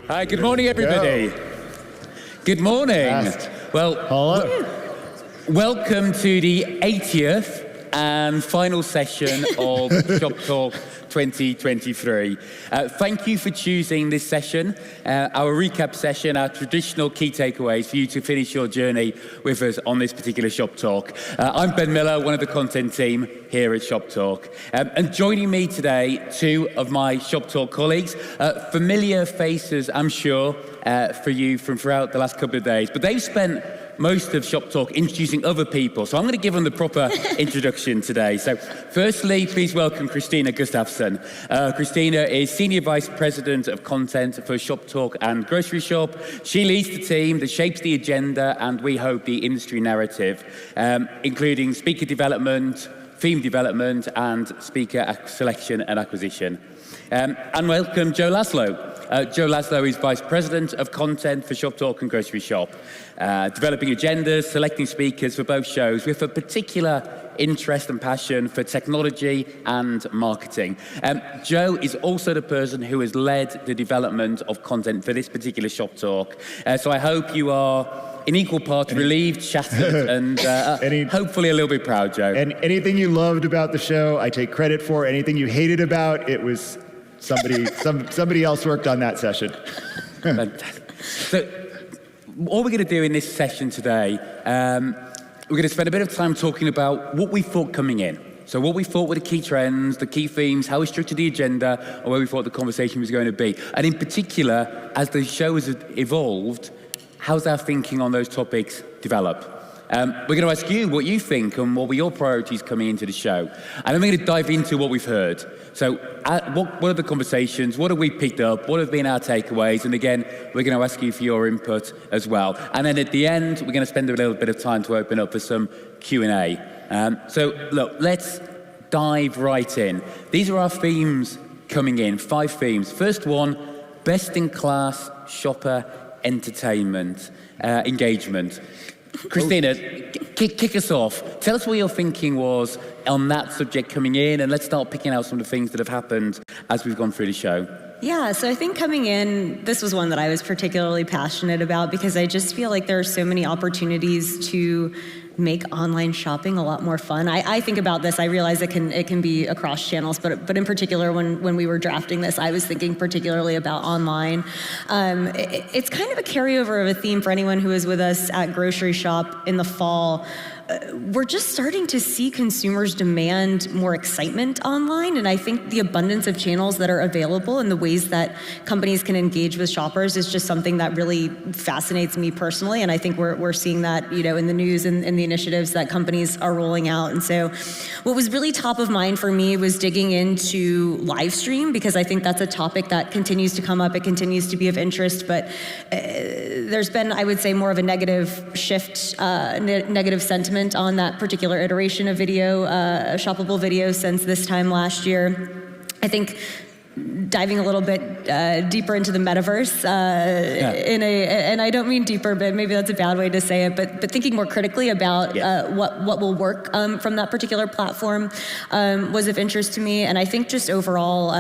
Hi, good morning, everybody. Good morning. Well, hello. Welcome to the 80th and final session of Shoptalk 2023. Thank you for choosing this session, our recap session, our traditional key takeaways for you to finish your journey with us on this particular Shoptalk. I'm Ben Miller, one of the content team here at Shoptalk. And joining me today, two of my Shoptalk colleagues, familiar faces, I'm sure, for you from throughout the last couple of days, but they've spent most of Shoptalk introducing other people. So I'm going to give them the proper introduction today. So firstly, please welcome Christina Gustafsson. Christina is Senior Vice President of Content for Shoptalk and Grocery Shop. She leads the team that shapes the agenda and we hope the industry narrative, including speaker development, theme development, and speaker selection and acquisition. And welcome Joe Laszlo. Joe Laszlo is Vice President of Content for Shoptalk and Grocery Shop, developing agendas, selecting speakers for both shows with a particular interest and passion for technology and marketing. Joe is also the person who has led the development of content for this particular Shoptalk. So I hope you are in equal parts relieved, shattered, and hopefully a little bit proud, Joe. And anything you loved about the show, I take credit for. Anything you hated about, it was somebody else worked on that session. So, what we're going to do in this session today, we're going to spend a bit of time talking about what we thought coming in. So what we thought were the key trends, the key themes, how we structured the agenda, or where we thought the conversation was going to be. And in particular, as the show has evolved, how's our thinking on those topics develop? We're going to ask you what you think and what were your priorities coming into the show. And then we're going to dive into what we've heard. So what are the conversations? What have we picked up? What have been our takeaways? And again, we're going to ask you for your input as well. And then at the end, we're going to spend a little bit of time to open up for some Q&A. So look, let's dive right in. These are our themes coming in, 5 themes. First one, best-in-class shopper entertainment, engagement. Christina, kick us off. Tell us what your thinking was on that subject coming in, and let's start picking out some of the things that have happened as we've gone through the show. Yeah, so I think coming in, this was one that I was particularly passionate about because I just feel like there are so many opportunities to make online shopping a lot more fun. I think about this, I realize it can be across channels, but in particular when we were drafting this, I was thinking particularly about online. It's kind of a carryover of a theme for anyone who was with us at Grocery Shop in the fall. We're just starting to see consumers demand more excitement online, and I think the abundance of channels that are available and the ways that companies can engage with shoppers is just something that really fascinates me personally, and I think we're seeing that, you know, in the news and the initiatives that companies are rolling out. And so what was really top of mind for me was digging into live stream, because I think that's a topic that continues to come up, it continues to be of interest, but there's been, I would say, more of a negative shift, negative sentiment on that particular iteration of video, shoppable video, since this time last year. I think diving a little bit deeper into the metaverse, and I don't mean deeper, but maybe that's a bad way to say it, but thinking more critically about what will work from that particular platform was of interest to me. And I think just overall,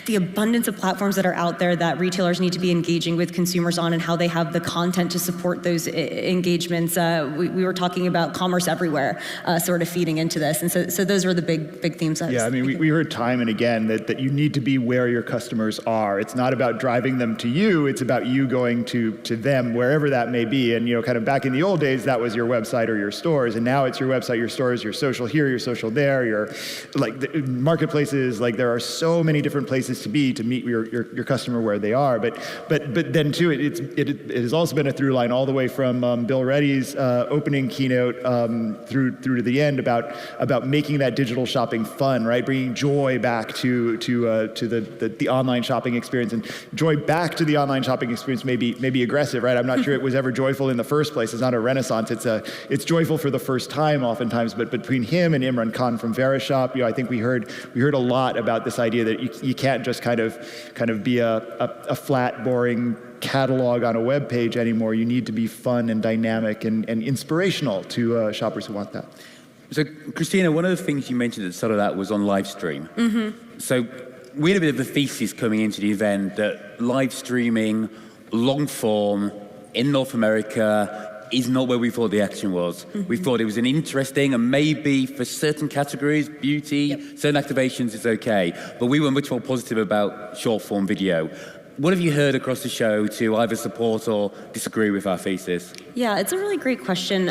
the abundance of platforms that are out there that retailers need to be engaging with consumers on, and how they have the content to support those engagements. We were talking about commerce everywhere, sort of feeding into this. And so those were the big themes. I mean, we heard time and again that you need to be where your customers are. It's not about driving them to you, it's about you going to them, wherever that may be. And, you know, kind of back in the old days, that was your website or your stores. And now it's your website, your stores, your social here, your social there, your marketplaces. Like, there are so many different places to be to meet your customer where they are. But then too, it has also been a through line all the way from Bill Reddy's opening keynote through to the end about making that digital shopping fun, right? Bringing joy back to the online shopping experience, and joy back to the online shopping experience may be aggressive, right? I'm not sure it was ever joyful in the first place. It's not a renaissance. It's joyful for the first time oftentimes. But between him and Imran Khan from Verishop, you know, I think we heard a lot about this idea that you can't just kind of be a flat, boring catalog on a web page anymore. You need to be fun and dynamic and inspirational to shoppers who want that. So, Christina, one of the things you mentioned at the start of that was on live stream. Mm-hmm. So we had a bit of a thesis coming into the event that live streaming, long form, in North America, is not where we thought the action was. We thought it was an interesting, and maybe for certain categories, beauty, certain activations is okay. But we were much more positive about short form video. What have you heard across the show to either support or disagree with our thesis? Yeah, it's a really great question.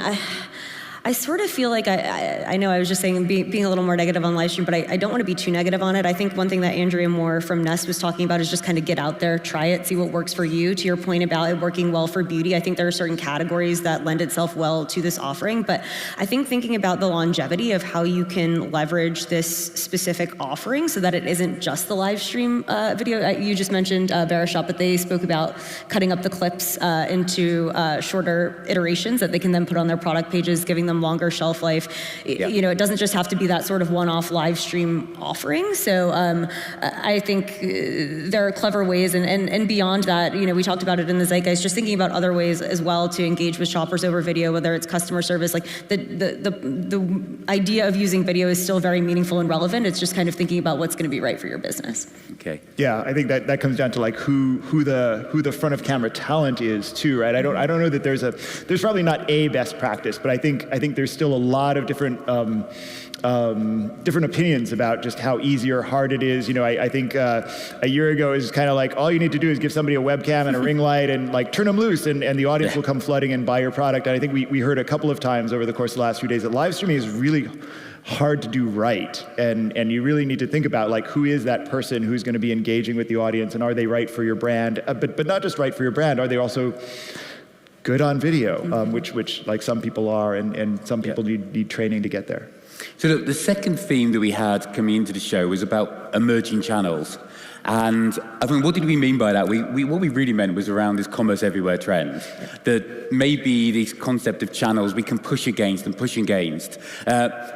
I sort of feel like I know I was just saying being a little more negative on live stream, but I don't want to be too negative on it. I think one thing that Andrea Moore from Nest was talking about is just kind of get out there, try it, see what works for you. To your point about it working well for beauty, I think there are certain categories that lend itself well to this offering, but I think thinking about the longevity of how you can leverage this specific offering so that it isn't just the live stream video. You just mentioned Verishop, but they spoke about cutting up the clips into shorter iterations that they can then put on their product pages, giving them longer shelf life. You know, it doesn't just have to be that sort of one-off live stream offering. So I think there are clever ways, and beyond that, you know, we talked about it in the Zeitgeist, just thinking about other ways as well to engage with shoppers over video, whether it's customer service. Like the idea of using video is still very meaningful and relevant. It's just kind of thinking about what's going to be right for your business. Okay. Yeah, I think that comes down to like who the front of camera talent is too, right? I don't know that there's probably not a best practice, but I think there's still a lot of different opinions about just how easy or hard it is. You know, I think a year ago it was kind of like all you need to do is give somebody a webcam and a ring light and like turn them loose, and the audience will come flooding and buy your product. And I think we heard a couple of times over the course of the last few days that live streaming is really hard to do right, and you really need to think about like who is that person who's going to be engaging with the audience, and are they right for your brand, but not just right for your brand, are they also good on video, which like some people are, and some people need training to get there. So the second theme that we had coming into the show was about emerging channels. And I mean, what did we mean by that? What we really meant was around this commerce everywhere trend. That maybe this concept of channels we can push against and push against.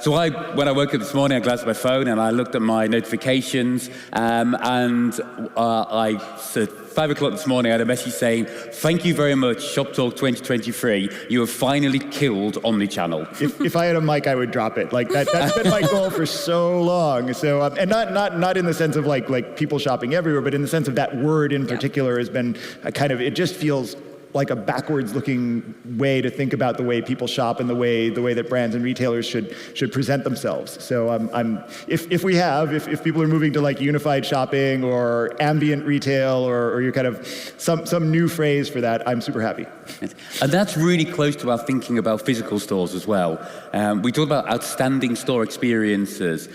So when I woke up this morning, I glanced at my phone and I looked at my notifications, and I said, 5 o'clock this morning, I had a message saying, "Thank you very much, Shoptalk 2023. You have finally killed omnichannel." If I had a mic, I would drop it. Like that's been my goal for so long. So and not in the sense of like people shopping everywhere, but in the sense of that word in particular has been a kind of, it just feels like a backwards-looking way to think about the way people shop and the way that brands and retailers should present themselves. So if people are moving to like unified shopping or ambient retail or you're kind of some new phrase for that, I'm super happy. And that's really close to our thinking about physical stores as well. We talked about outstanding store experiences.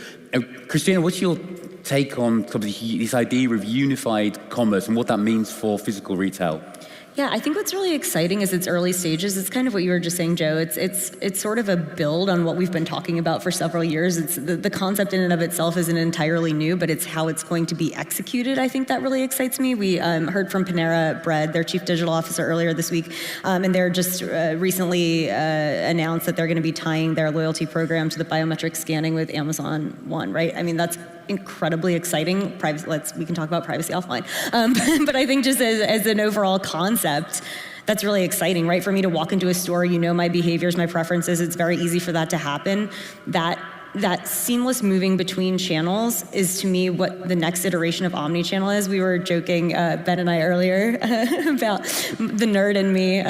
Christina, what's your take on this idea of unified commerce and what that means for physical retail? Yeah, I think what's really exciting is its early stages. It's kind of what you were just saying, Joe. It's sort of a build on what we've been talking about for several years. It's the concept in and of itself isn't entirely new, but it's how it's going to be executed. I think that really excites me. We heard from Panera Bread, their chief digital officer, earlier this week, and they're just recently announced that they're going to be tying their loyalty program to the biometric scanning with Amazon One. Right? I mean, that's incredibly exciting. We can talk about privacy offline, but I think just as an overall concept, that's really exciting, right? For me to walk into a store, you know my behaviors, my preferences, it's very easy for that to happen. That seamless moving between channels is, to me, what the next iteration of omnichannel is. We were joking, Ben and I earlier, about the nerd in me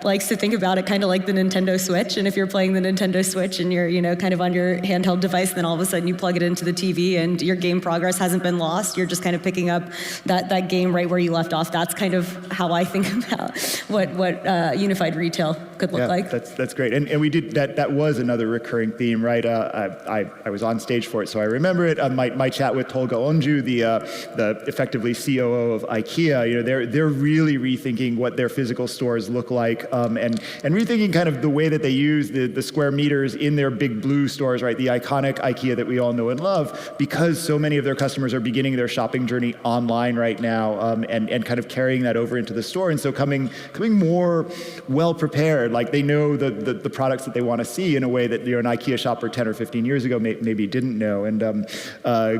likes to think about it kind of like the Nintendo Switch. And if you're playing the Nintendo Switch and you're, kind of on your handheld device, then all of a sudden you plug it into the TV and your game progress hasn't been lost. You're just kind of picking up that game right where you left off. That's kind of how I think about what unified retail could look like. That's great. And we did that was another recurring theme, right? I was on stage for it, so I remember it. My chat with Tolga Onju, the effectively COO of IKEA, they're really rethinking what their physical stores look like, and rethinking kind of the way that they use the square meters in their big blue stores, right? The iconic IKEA that we all know and love, because so many of their customers are beginning their shopping journey online right now, and kind of carrying that over into the store, and so coming more well prepared, like they know the products that they want to see in a way that an IKEA shopper 10 or 15 years ago maybe didn't know. And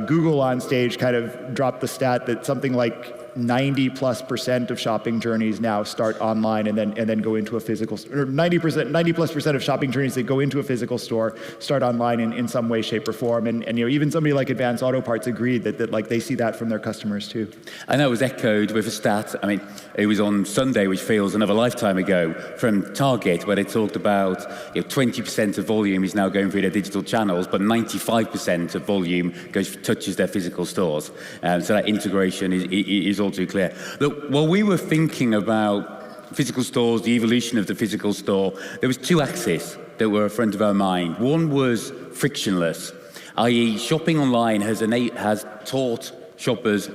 Google on stage kind of dropped the stat that something like 90+% of shopping journeys now start online and then go into a physical, or 90+% of shopping journeys that go into a physical store start online in some way, shape, or form. And even somebody like Advanced Auto Parts agreed that like they see that from their customers too. And that was echoed with a stat. I mean, it was on Sunday, which feels another lifetime ago, from Target, where they talked about 20% of volume is now going through their digital channels, but 95% of volume touches their physical stores. So that integration is all too clear. Look, while we were thinking about physical stores, the evolution of the physical store, there was two axes that were front of our mind. One was frictionless, i.e. shopping online has taught shoppers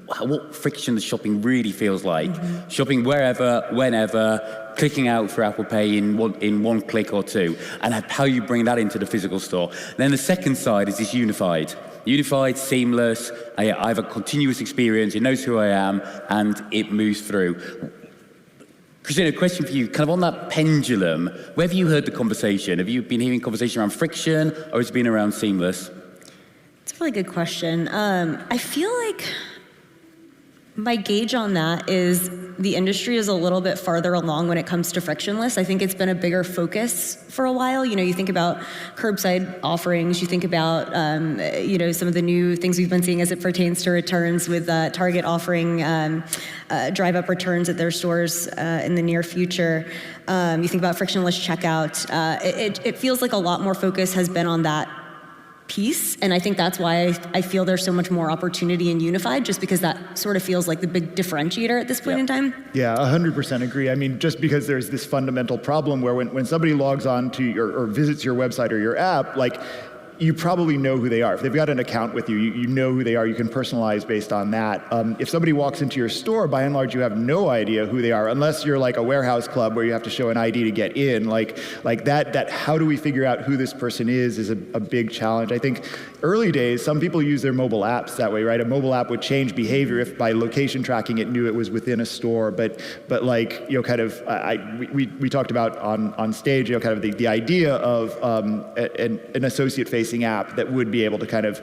what frictionless shopping really feels like. Mm-hmm. Shopping wherever, whenever, clicking out for Apple Pay in one click or two, and how you bring that into the physical store. Then the second side is this unified, seamless. I have a continuous experience. It knows who I am, and it moves through. Christina, a question for you, kind of on that pendulum, where have you heard the conversation? Have you been hearing conversation around friction, or has it been around seamless? It's a really good question. I feel like my gauge on that is the industry is a little bit farther along when it comes to frictionless. I think it's been a bigger focus for a while. You think about curbside offerings, you think about, some of the new things we've been seeing as it pertains to returns with Target offering drive-up returns at their stores in the near future. You think about frictionless checkout. It feels like a lot more focus has been on that piece, and I think that's why I feel there's so much more opportunity in unified, just because that sort of feels like the big differentiator at this point in time. Yeah, 100% agree. I mean, just because there's this fundamental problem where when somebody logs on to or visits your website or your app, like, you probably know who they are. If they've got an account with you, you know who they are. You can personalize based on that. If somebody walks into your store, by and large, you have no idea who they are, unless you're like a warehouse club where you have to show an ID to get in. Like that. How do we figure out who this person is a big challenge. I think early days, some people use their mobile apps that way, right? A mobile app would change behavior if by location tracking it knew it was within a store. But like, we talked about on stage, kind of the idea of an associate-facing app that would be able to kind of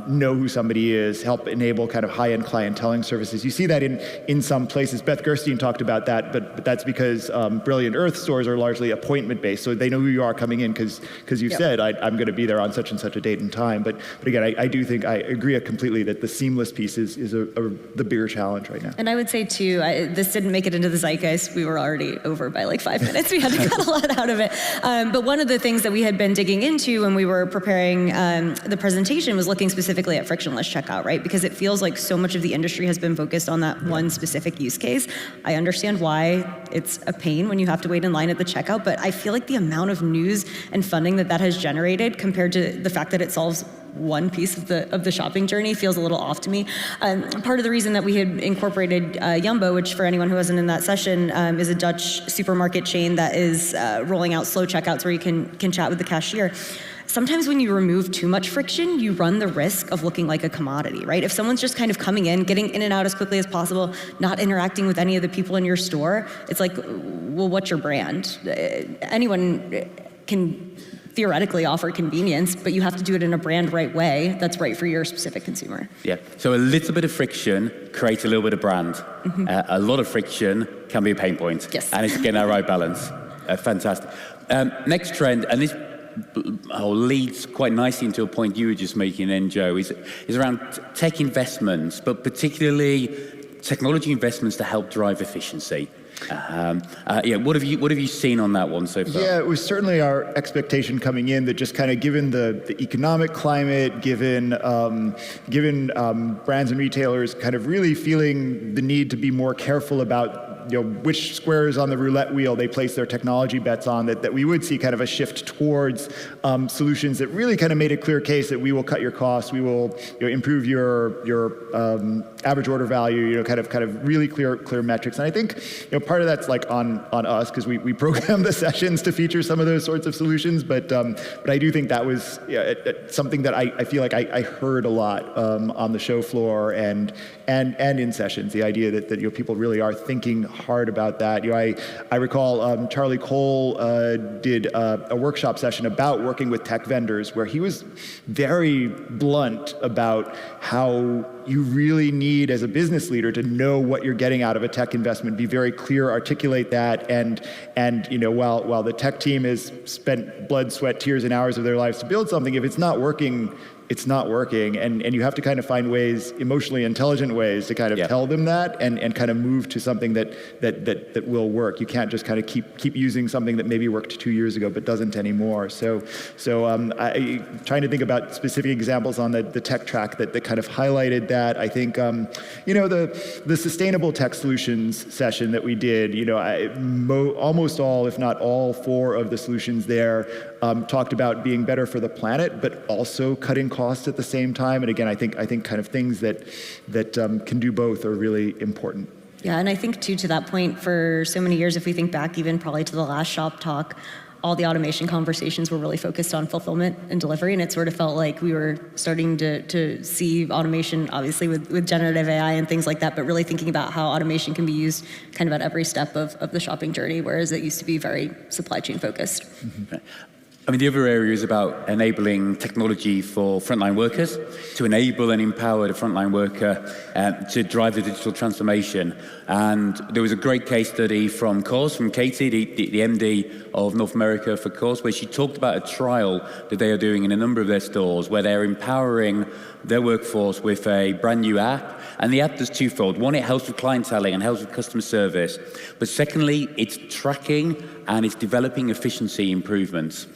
know who somebody is, help enable kind of high-end clienteling services. You see that in some places. Beth Gerstein talked about that, but that's because Brilliant Earth stores are largely appointment-based, so they know who you are coming in because you said, I'm going to be there on such and such a date and time. But again, I do think I agree completely that the seamless piece is the bigger challenge right now. And I would say too, this didn't make it into the zeitgeist. We were already over by like 5 minutes. We had to cut a lot out of it. But one of the things that we had been digging into when we were preparing the presentation was looking specifically at frictionless checkout, right? Because it feels like so much of the industry has been focused on that one specific use case. I understand why it's a pain when you have to wait in line at the checkout, but I feel like the amount of news and funding that has generated compared to the fact that it solves one piece of the shopping journey feels a little off to me. Part of the reason that we had incorporated Jumbo, which for anyone who wasn't in that session, is a Dutch supermarket chain that is rolling out slow checkouts where you can chat with the cashier. Sometimes when you remove too much friction, you run the risk of looking like a commodity, right? If someone's just kind of coming in, getting in and out as quickly as possible, not interacting with any of the people in your store, it's like, well, what's your brand? Anyone can theoretically offer convenience, but you have to do it in a brand right way that's right for your specific consumer. Yeah, so a little bit of friction creates a little bit of brand. Mm-hmm. A lot of friction can be a pain point. Yes. And it's getting that right balance. Fantastic. Next trend, and this leads quite nicely into a point you were just making then, Joe, is around tech investments, but particularly technology investments to help drive efficiency. What have you seen on that one so far? Yeah, it was certainly our expectation coming in that just kind of given the economic climate, given brands and retailers kind of really feeling the need to be more careful about which squares on the roulette wheel they place their technology bets on, that we would see kind of a shift towards solutions that really kind of made a clear case that we will cut your costs, we will improve your average order value, kind of really clear metrics. And I think part of that's like on us because we program the sessions to feature some of those sorts of solutions, but I do think that was something that I feel like I heard a lot on the show floor and in sessions. The idea that people really are thinking hard about that. I recall Charlie Cole did a workshop session about working with tech vendors where he was very blunt about how you really need, as a business leader, to know what you're getting out of a tech investment, be very clear, articulate that, and while the tech team has spent blood, sweat, tears, and hours of their lives to build something, if it's not working, it's not working, and you have to kind of find ways, emotionally intelligent ways, to kind of tell them that, and kind of move to something that will work. You can't just kind of keep using something that maybe worked 2 years ago but doesn't anymore. So I trying to think about specific examples on the tech track that kind of highlighted that. I think the sustainable tech solutions session that we did, almost all, if not all, 4 of the solutions there talked about being better for the planet, but also cutting costs at the same time. And again, I think kind of things that can do both are really important. Yeah, and I think too, to that point, for so many years, if we think back even probably to the last Shoptalk, all the automation conversations were really focused on fulfillment and delivery, and it sort of felt like we were starting to see automation, obviously with generative AI and things like that, but really thinking about how automation can be used kind of at every step of the shopping journey, whereas it used to be very supply chain focused. Mm-hmm. I mean, the other area is about enabling technology for frontline workers, to enable and empower the frontline worker to drive the digital transformation. And there was a great case study from Coors, from Katie, the MD of North America for Coors, where she talked about a trial that they are doing in a number of their stores, where they're empowering their workforce with a brand new app. And the app does twofold. One, it helps with clienteling and helps with customer service. But secondly, it's tracking and it's developing efficiency improvements.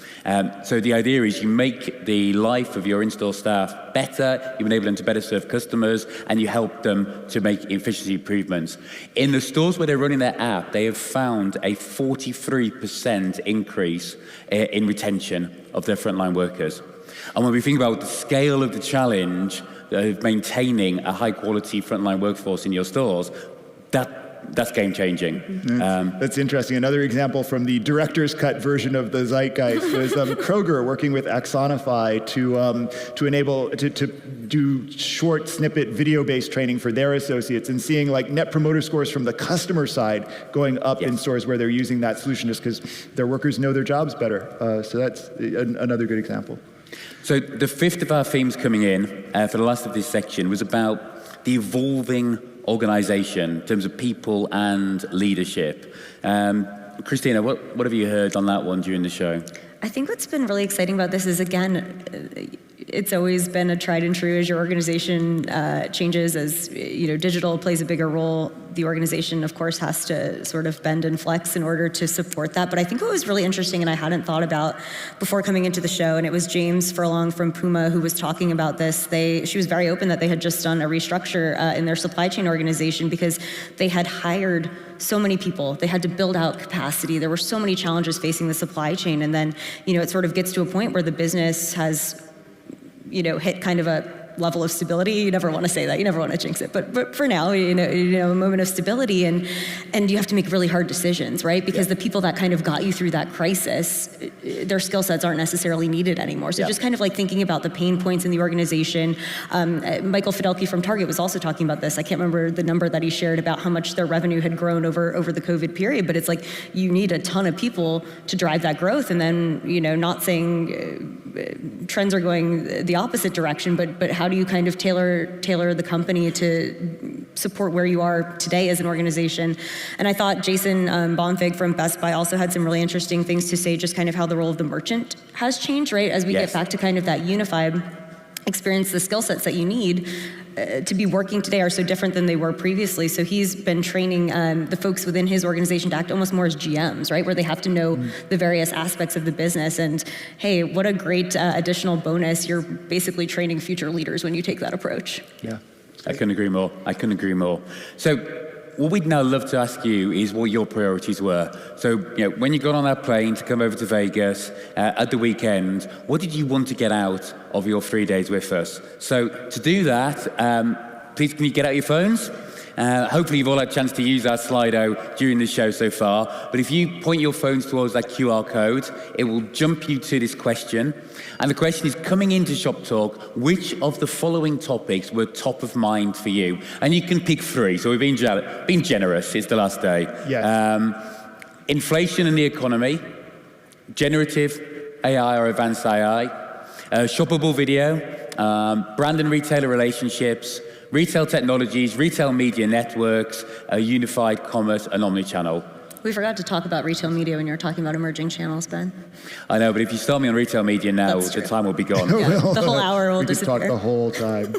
So the idea is you make the life of your in-store staff better, you enable them to better serve customers, and you help them to make efficiency improvements. In the stores where they're running their app, they have found a 43% increase in retention of their frontline workers. And when we think about the scale of the challenge of maintaining a high-quality frontline workforce in your stores, that's game-changing. That's interesting. Another example from the director's cut version of the Zeitgeist was Kroger working with Axonify to enable to do short snippet video-based training for their associates, and seeing like net promoter scores from the customer side going up in stores where they're using that solution just because their workers know their jobs better. So that's another good example. So the fifth of our themes coming in for the last of this section was about the evolving organization in terms of people and leadership. Christina, what have you heard on that one during the show? I think what's been really exciting about this is, again, it's always been a tried and true as your organization changes, as digital plays a bigger role. The organization, of course, has to sort of bend and flex in order to support that. But I think what was really interesting, and I hadn't thought about before coming into the show, and it was James Furlong from Puma who was talking about this. She was very open that they had just done a restructure in their supply chain organization because they had hired so many people. They had to build out capacity. There were so many challenges facing the supply chain. And then, it sort of gets to a point where the business has hit kind of a level of stability. You never want to say that. You never want to jinx it. But for now, a moment of stability, and you have to make really hard decisions, right? Because the people that kind of got you through that crisis, their skill sets aren't necessarily needed anymore. So just kind of like thinking about the pain points in the organization. Michael Fidelki from Target was also talking about this. I can't remember the number that he shared about how much their revenue had grown over the COVID period, but it's like you need a ton of people to drive that growth. And then, not saying trends are going the opposite direction, but how do you kind of tailor the company to support where you are today as an organization? And I thought Jason Bonfig from Best Buy also had some really interesting things to say, just kind of how the role of the merchant has changed, right? As we get back to kind of that unified experience, the skill sets that you need to be working today are so different than they were previously. So he's been training the folks within his organization to act almost more as GMs, right? Where they have to know the various aspects of the business. And hey, what a great additional bonus. You're basically training future leaders when you take that approach. Yeah. I couldn't agree more. So what we'd now love to ask you is what your priorities were. So, when you got on that plane to come over to Vegas at the weekend, what did you want to get out of your 3 days with us? So to do that, please can you get out your phones? Hopefully you've all had a chance to use our Slido during the show so far. But if you point your phones towards that QR code, it will jump you to this question. And the question is, coming into Shoptalk, which of the following topics were top of mind for you? And you can pick 3. So we've been generous. It's the last day. Yes. Inflation and the economy, generative AI or advanced AI, shoppable video, brand and retailer relationships, retail technologies, retail media networks, unified commerce, and omnichannel. We forgot to talk about retail media when you were talking about emerging channels, Ben. I know, but if you start me on retail media now, That's the true. time will be gone. Yeah, the whole hour will we could disappear. talk the whole time.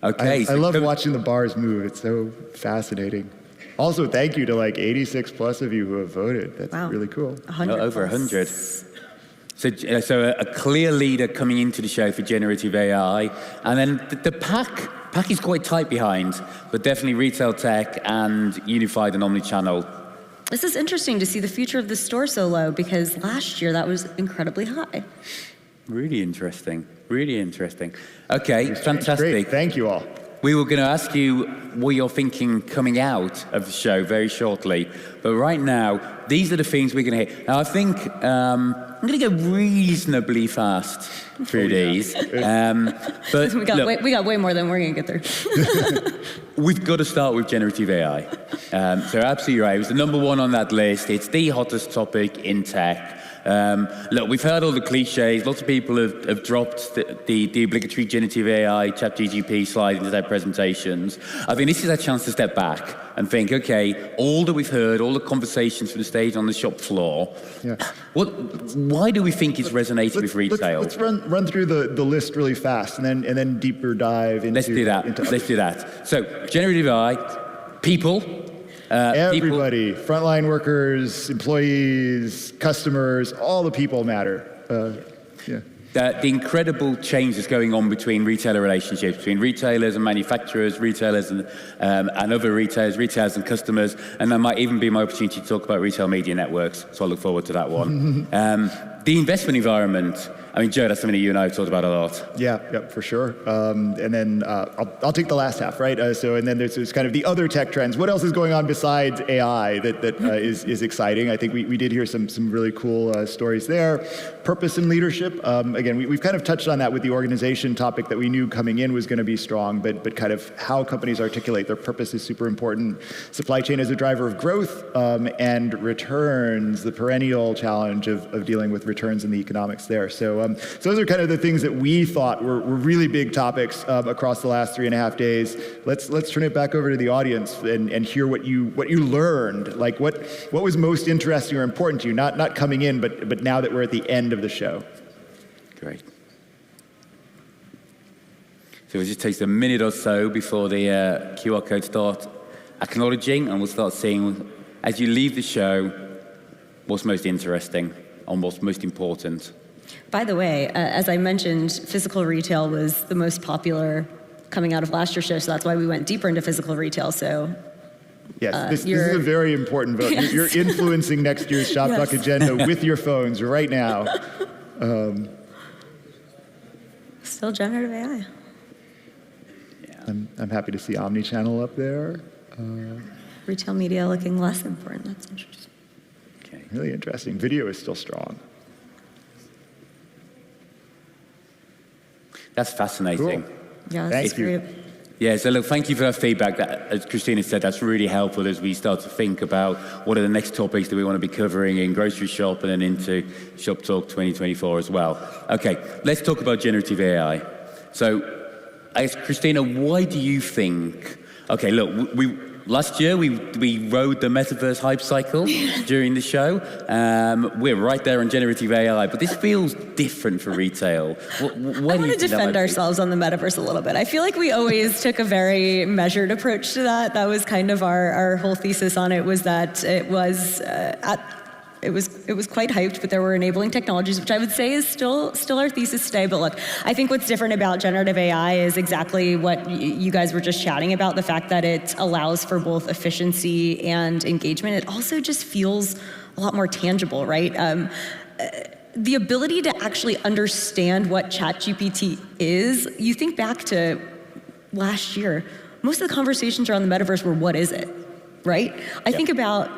Okay. I love watching the bars move. It's so fascinating. Also, thank you to like 86 plus of you who have voted. That's Wow. really cool. 100 over plus. 100. So a clear leader coming into the show for generative AI. And then the pack is quite tight behind, but definitely retail tech and unified and omnichannel. This is interesting to see the future of the store so low, because last year that was incredibly high. Really interesting. Really interesting. Okay, fantastic. Great. Thank you all. We were going to ask you what you're thinking coming out of the show very shortly. But right now, these are the things we're going to hear. Now, I think I'm going to go reasonably fast through these. But We got way more than we're going to get through. we've got to start with generative AI. So absolutely right. It was the number 1 on that list. It's the hottest topic in tech. Look, we've heard all the cliches. Lots of people have dropped the obligatory generative AI, ChatGPT slide into their presentations. I think this is our chance to step back and think, okay, all that we've heard, all the conversations from the stage on the shop floor, Yeah. why do we think it's resonating with retail? Let's run through the list really fast and then deeper dive into. Let's do that. Let's do that. So, generative AI, people. Everybody, frontline workers, employees, customers, all the people matter. Yeah. The incredible change that's going on between retailer relationships, between retailers and manufacturers, retailers and other retailers and customers, and that might even be my opportunity to talk about retail media networks, so I look forward to that one. The investment environment, I mean, Joe, that's something that you and I have talked about a lot. Yeah, for sure. And then I'll take the last half, right? And then there's kind of the other tech trends. What else is going on besides AI that is exciting? I think we did hear some really cool stories there. Purpose and leadership. Again, we've kind of touched on that with the organization topic that we knew coming in was going to be strong, but kind of how companies articulate their purpose is super important. Supply chain as a driver of growth, and returns, the perennial challenge of dealing with returns and the economics there. So those are kind of the things that we thought were really big topics across the last 3.5 days. Let's turn it back over to the audience and hear what you learned. Like what was most interesting or important to you? Not coming in, but now that we're at the end of the show. Great. So it just takes a minute or so before the QR code starts acknowledging, and we'll start seeing, as you leave the show, what's most interesting and what's most important. By the way, as I mentioned, physical retail was the most popular coming out of last year's show, so that's why we went deeper into physical retail. So yes, this is a very important vote. Yes. You're influencing next year's Shoptalk agenda with your phones right now. Still generative AI. I'm happy to see omnichannel up there. Retail media looking less important. That's interesting. Okay. Really interesting. Video is still strong. That's fascinating. Cool. Yeah, Thank that's you. great. Yeah, so look, thank you for that feedback. As Christina said, that's really helpful as we start to think about what are the next topics that we want to be covering in grocery shop and then into Shoptalk 2024 as well. Okay, let's talk about generative AI. So, I guess, Christina, why do you think... Okay, look, last year we rode the metaverse hype cycle during the show. We're right there on generative AI, but this feels different for retail. I want to defend ourselves on the metaverse a little bit. I feel like we always took a very measured approach to that. That was kind of our whole thesis on it, was that it was it was quite hyped, but there were enabling technologies, which I would say is still our thesis today. But look, I think what's different about generative AI is exactly what you guys were just chatting about, the fact that it allows for both efficiency and engagement. It also just feels a lot more tangible, right? The ability to actually understand what ChatGPT is, you think back to last year, most of the conversations around the metaverse were, what is it, right? I think about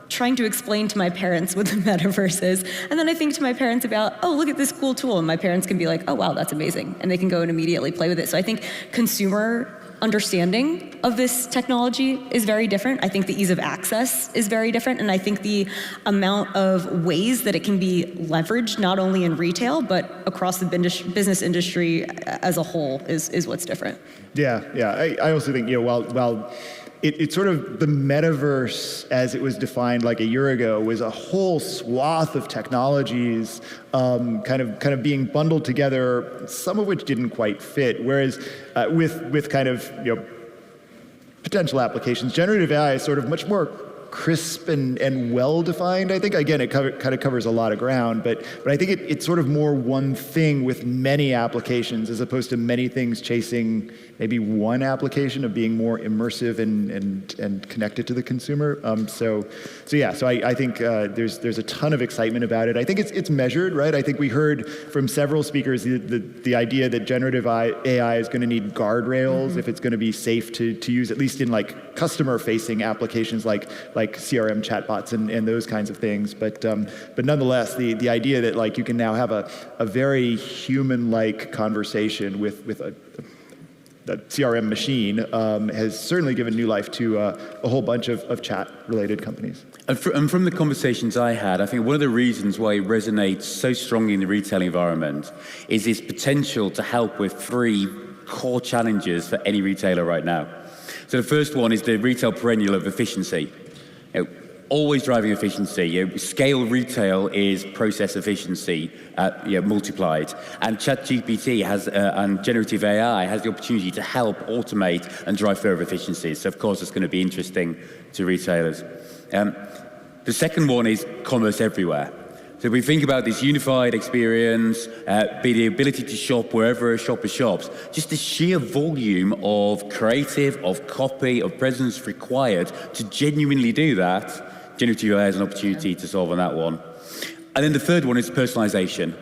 trying to explain to my parents what the metaverse is, and then I think to my parents about, oh, look at this cool tool, and my parents can be like, oh, wow, that's amazing, and they can go and immediately play with it. So I think consumer understanding of this technology is very different. I think the ease of access is very different, and I think the amount of ways that it can be leveraged, not only in retail, but across the business industry as a whole is what's different. Yeah. I also think, while it's sort of the metaverse as it was defined like a year ago was a whole swath of technologies kind of being bundled together, some of which didn't quite fit. Whereas with kind of potential applications, generative AI is sort of much more crisp and well-defined. I think, again, it kind of covers a lot of ground, but I think it's sort of more one thing with many applications as opposed to many things chasing maybe one application of being more immersive and connected to the consumer. So I think there's a ton of excitement about it. I think it's measured, right? I think we heard from several speakers the idea that generative AI is going to need guardrails if it's going to be safe to use, at least in like customer-facing applications like CRM chatbots and those kinds of things. But nonetheless, the idea that like you can now have a very human-like conversation with a CRM machine has certainly given new life to a whole bunch of chat-related companies. And from the conversations I had, I think one of the reasons why it resonates so strongly in the retail environment is its potential to help with 3 core challenges for any retailer right now. So the first one is the retail perennial of efficiency. Always driving efficiency. Scale retail is process efficiency multiplied. And ChatGPT and generative AI has the opportunity to help automate and drive further efficiencies. So of course, it's going to be interesting to retailers. The second one is commerce everywhere. So if we think about this unified experience, be the ability to shop wherever a shopper shops, just the sheer volume of creative, of copy, of presence required to genuinely do that, generative AI has an opportunity to solve on that one. And then the third one is personalization.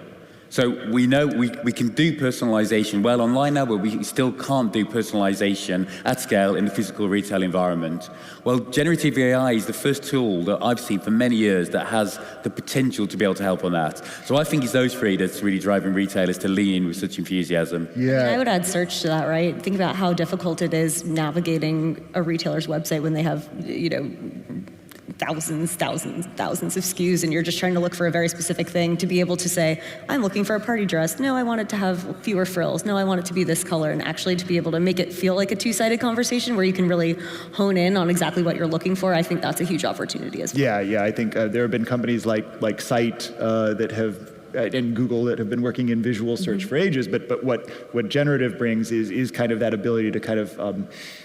So we know we can do personalization well online now, but we still can't do personalization at scale in the physical retail environment. Well, generative AI is the first tool that I've seen for many years that has the potential to be able to help on that. So I think it's those 3 that's really driving retailers to lean in with such enthusiasm. Yeah. I would add search to that, right? Think about how difficult it is navigating a retailer's website when they have, thousands of SKUs, and you're just trying to look for a very specific thing. To be able to say, I'm looking for a party dress. No, I want it to have fewer frills. No, I want it to be this color. And actually to be able to make it feel like a two-sided conversation where you can really hone in on exactly what you're looking for, I think that's a huge opportunity as well. Yeah. I think there have been companies like Sight that have and Google that have been working in visual search for ages, but what generative brings is kind of that ability to kind of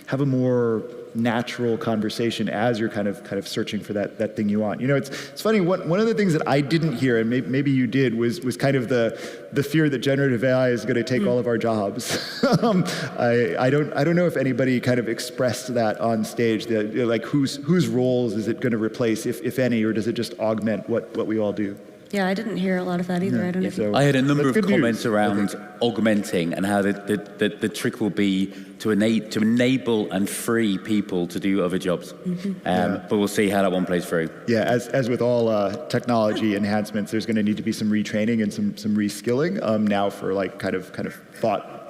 have a more natural conversation as you're kind of searching for that thing you want. It's funny. One of the things that I didn't hear, and maybe you did, was kind of the fear that generative AI is going to take all of our jobs. I don't know if anybody kind of expressed that on stage. That like whose roles is it going to replace, if any, or does it just augment what we all do? Yeah, I didn't hear a lot of that either. Yeah. I don't know if So I had a number of that's good comments news. around augmenting and how the trick will be to enable and free people to do other jobs. But we'll see how that one plays through. Yeah, as with all technology enhancements, there's going to need to be some retraining and some reskilling now for like kind of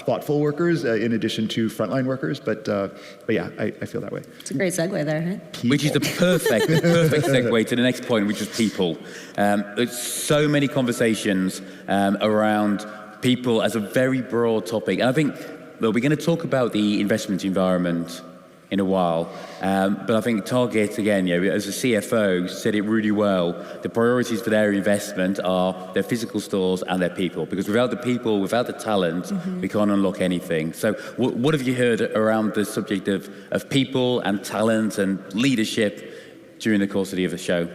thoughtful workers in addition to frontline workers. But yeah, I feel that way. it's a great segue there, huh? Which is the perfect segue to the next point, which is people. There's so many conversations around people as a very broad topic. And I think, well, we're going to talk about the investment environment in a while. But I think Target, again, as a CFO, said it really well. The priorities for their investment are their physical stores and their people. Because without the people, without the talent, we can't unlock anything. So what have you heard around the subject of people and talent and leadership during the course of the show?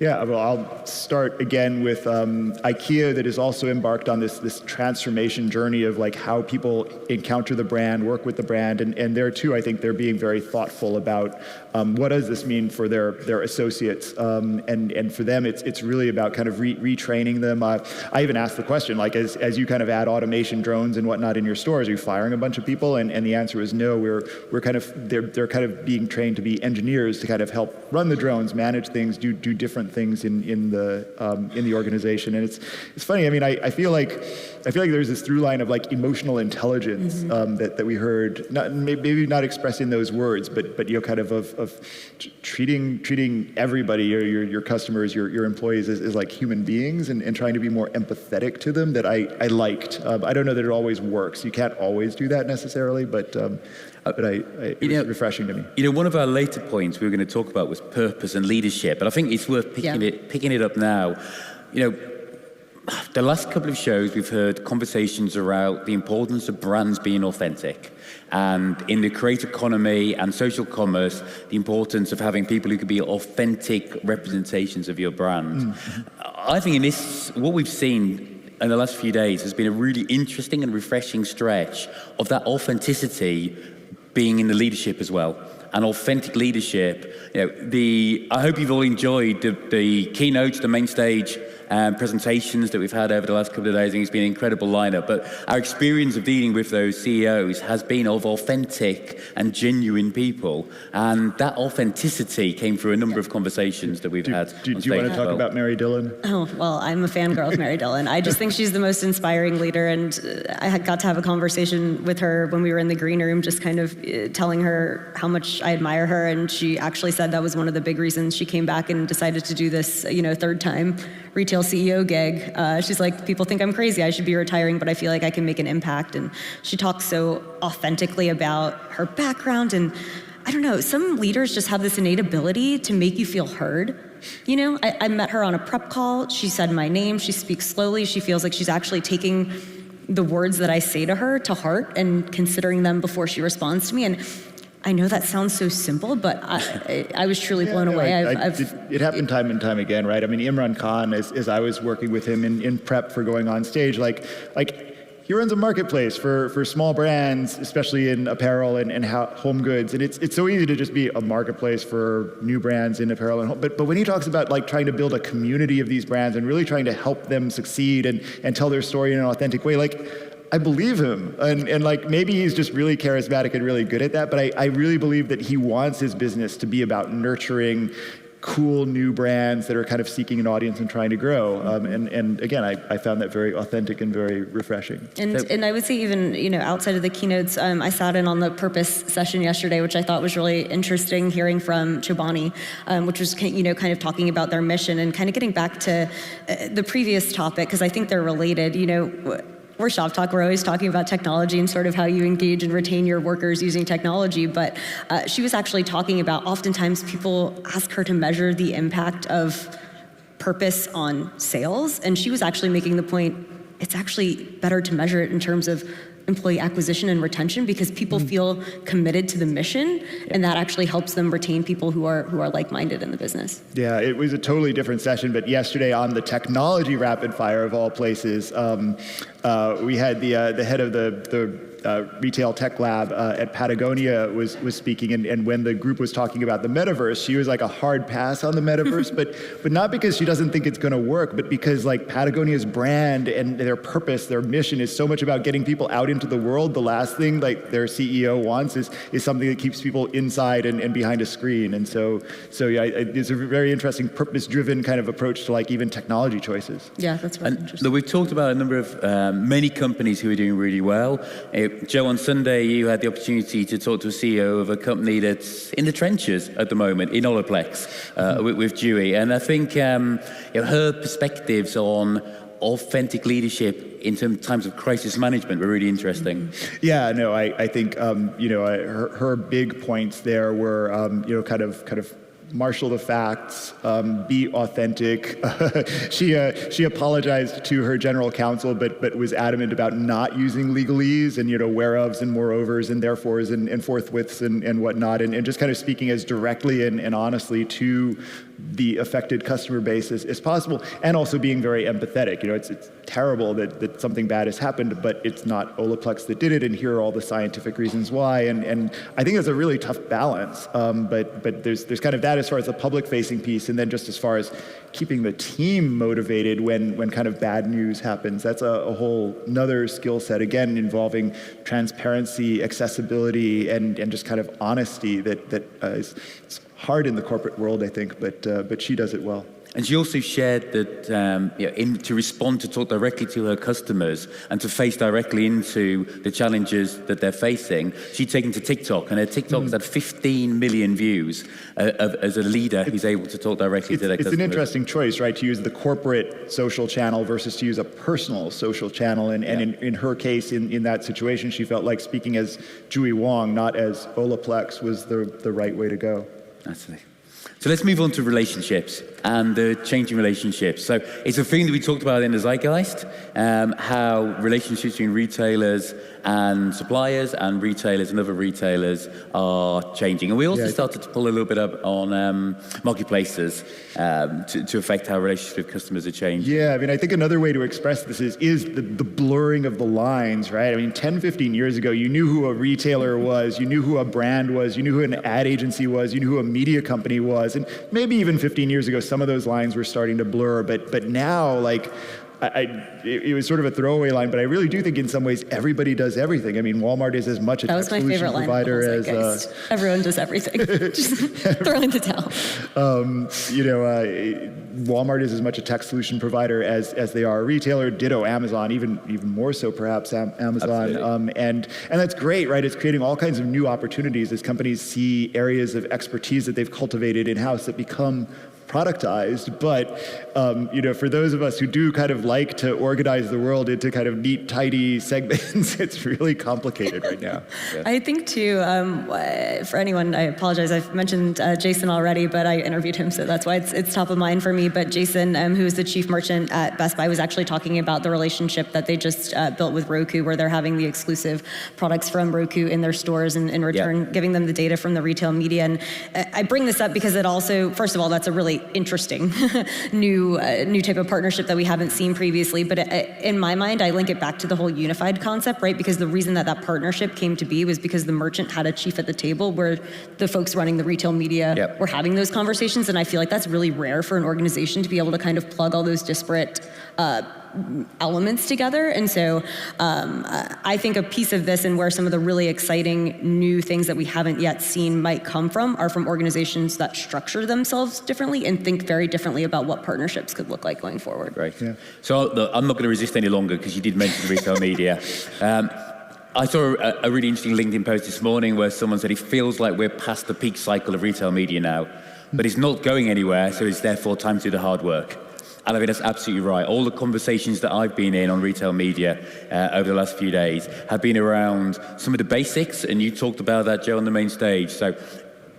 Yeah, well, I'll start again with IKEA, that has also embarked on this transformation journey of like how people encounter the brand, work with the brand, and there too, I think they're being very thoughtful about what does this mean for their associates, and for them, it's really about kind of retraining them. I even asked the question, like as you kind of add automation, drones and whatnot in your stores, are you firing a bunch of people? And the answer was no. We're kind of they're kind of being trained to be engineers to kind of help run the drones, manage things, do different things in the organization. And it's funny. I mean, I feel like there's this through line of like emotional intelligence that we heard, maybe not expressing those words, but kind of treating everybody, your customers, your employees as like human beings, and trying to be more empathetic to them. That I liked. I don't know that it always works. You can't always do that necessarily, but it was refreshing to me. One of our later points we were going to talk about was purpose and leadership, and I think it's worth picking it up now. The last couple of shows we've heard conversations around the importance of brands being authentic, and in the creator economy and social commerce, the importance of having people who can be authentic representations of your brand. I think in this, what we've seen in the last few days has been a really interesting and refreshing stretch of that authenticity being in the leadership as well. And authentic leadership. I hope you've all enjoyed the keynotes, the main stage presentations that we've had over the last couple of days. I think it's been an incredible lineup. But our experience of dealing with those CEOs has been of authentic and genuine people. And that authenticity came through a number of conversations that we've had. Do you want to talk about Mary Dillon? Oh, well, I'm a fangirl of Mary Dillon. I just think she's the most inspiring leader. And I got to have a conversation with her when we were in the green room, just kind of telling her how much I admire her. And she actually said that was one of the big reasons she came back and decided to do this, third time retail CEO gig. She's like, people think I'm crazy, I should be retiring, but I feel like I can make an impact. And she talks so authentically about her background. And I don't know, some leaders just have this innate ability to make you feel heard. I met her on a prep call. She said my name. She speaks slowly. She feels like she's actually taking the words that I say to her to heart and considering them before she responds to me. And I know that sounds so simple, but I was truly blown away. It happened time and time again, right? I mean, Imran Khan, as I was working with him in prep for going on stage, like he runs a marketplace for small brands, especially in apparel and home goods. And it's so easy to just be a marketplace for new brands in apparel and home. But when he talks about like trying to build a community of these brands and really trying to help them succeed and tell their story in an authentic way, like, I believe him, and like maybe he's just really charismatic and really good at that, but I really believe that he wants his business to be about nurturing cool new brands that are kind of seeking an audience and trying to grow. And again, I found that very authentic and very refreshing. And I would say even, outside of the keynotes, I sat in on the purpose session yesterday, which I thought was really interesting, hearing from Chobani, which was, kind of talking about their mission and kind of getting back to the previous topic, because I think they're related. We're Shoptalk, we're always talking about technology and sort of how you engage and retain your workers using technology, but she was actually talking about oftentimes people ask her to measure the impact of purpose on sales, and she was actually making the point, it's actually better to measure it in terms of employee acquisition and retention, because people feel committed to the mission, and that actually helps them retain people who are like-minded in the business. Yeah, it was a totally different session, but yesterday on the technology rapid fire of all places, we had the head of the retail tech lab at Patagonia was speaking, and when the group was talking about the metaverse, she was like a hard pass on the metaverse, but not because she doesn't think it's going to work, but because like Patagonia's brand and their purpose, their mission is so much about getting people out into the world. The last thing like their CEO wants is something that keeps people inside and behind a screen. And so yeah, it's a very interesting purpose-driven kind of approach to like even technology choices. Yeah, that's really interesting. Look, we've talked about a number of many companies who are doing really well. Joe, on Sunday, you had the opportunity to talk to a CEO of a company that's in the trenches at the moment, in Olaplex, with Dewey. And I think her perspectives on authentic leadership in times of crisis management were really interesting. Yeah, no, I think, her big points there were, kind of marshal the facts, be authentic. She apologized to her general counsel, but was adamant about not using legalese and whereofs and moreovers and therefores and forthwiths and whatnot, and just kind of speaking as directly and honestly to the affected customer base as possible, and also being very empathetic. It's terrible that something bad has happened, but it's not Olaplex that did it, and here are all the scientific reasons why. And I think it's a really tough balance. But there's kind of that as far as the public-facing piece, and then just as far as keeping the team motivated when kind of bad news happens. That's a whole another skill set, again, involving transparency, accessibility, and just kind of honesty that is it's hard in the corporate world, I think, but she does it well. And she also shared that to respond, to talk directly to her customers and to face directly into the challenges that they're facing, she'd taken to TikTok, and her TikTok has had 15 million views as a leader who's able to talk directly to their customers. It's an interesting choice, right, to use the corporate social channel versus to use a personal social channel. And in her case, in that situation, she felt like speaking as Jui Wong, not as Olaplex, was the right way to go. Absolutely. So let's move on to relationships and the changing relationships. So it's a theme that we talked about in the Zeitgeist, how relationships between retailers and suppliers and retailers and other retailers are changing. And we also started to pull a little bit up on marketplaces to affect how relationships with customers are changing. Yeah, I mean, I think another way to express this is the blurring of the lines, right? I mean, 10, 15 years ago, you knew who a retailer was, you knew who a brand was, you knew who an ad agency was, you knew who a media company was. And maybe even 15 years ago, some of those lines were starting to blur. But now, like, it was sort of a throwaway line, but I really do think in some ways everybody does everything. I mean, Walmart is as much a tech solution provider as... Everyone does everything. Just throw in the towel. Walmart is as much a tech solution provider as they are a retailer. Ditto Amazon, even more so perhaps Amazon. And that's great, right? It's creating all kinds of new opportunities as companies see areas of expertise that they've cultivated in-house that become productized, but for those of us who do kind of like to organize the world into kind of neat, tidy segments, it's really complicated right now. Yeah. I think too, for anyone, I apologize, I've mentioned Jason already, but I interviewed him, so that's why it's top of mind for me. But Jason, who is the chief merchant at Best Buy, was actually talking about the relationship that they just built with Roku, where they're having the exclusive products from Roku in their stores, and in return giving them the data from the retail media. And I bring this up because it also, first of all, that's a really interesting new type of partnership that we haven't seen previously. But in my mind, I link it back to the whole unified concept, right? Because the reason that partnership came to be was because the merchant had a chief at the table where the folks running the retail media were having those conversations. And I feel like that's really rare for an organization to be able to kind of plug all those disparate elements together. And so I think a piece of this, and where some of the really exciting new things that we haven't yet seen might come from, are from organizations that structure themselves differently and think very differently about what partnerships could look like going forward. Right. Yeah. So I'm not going to resist any longer, because you did mention retail media. I saw a really interesting LinkedIn post this morning where someone said it feels like we're past the peak cycle of retail media now, but it's not going anywhere, so it's therefore time to do the hard work. And I think that's absolutely right. All the conversations that I've been in on retail media over the last few days have been around some of the basics, and you talked about that, Joe, on the main stage. So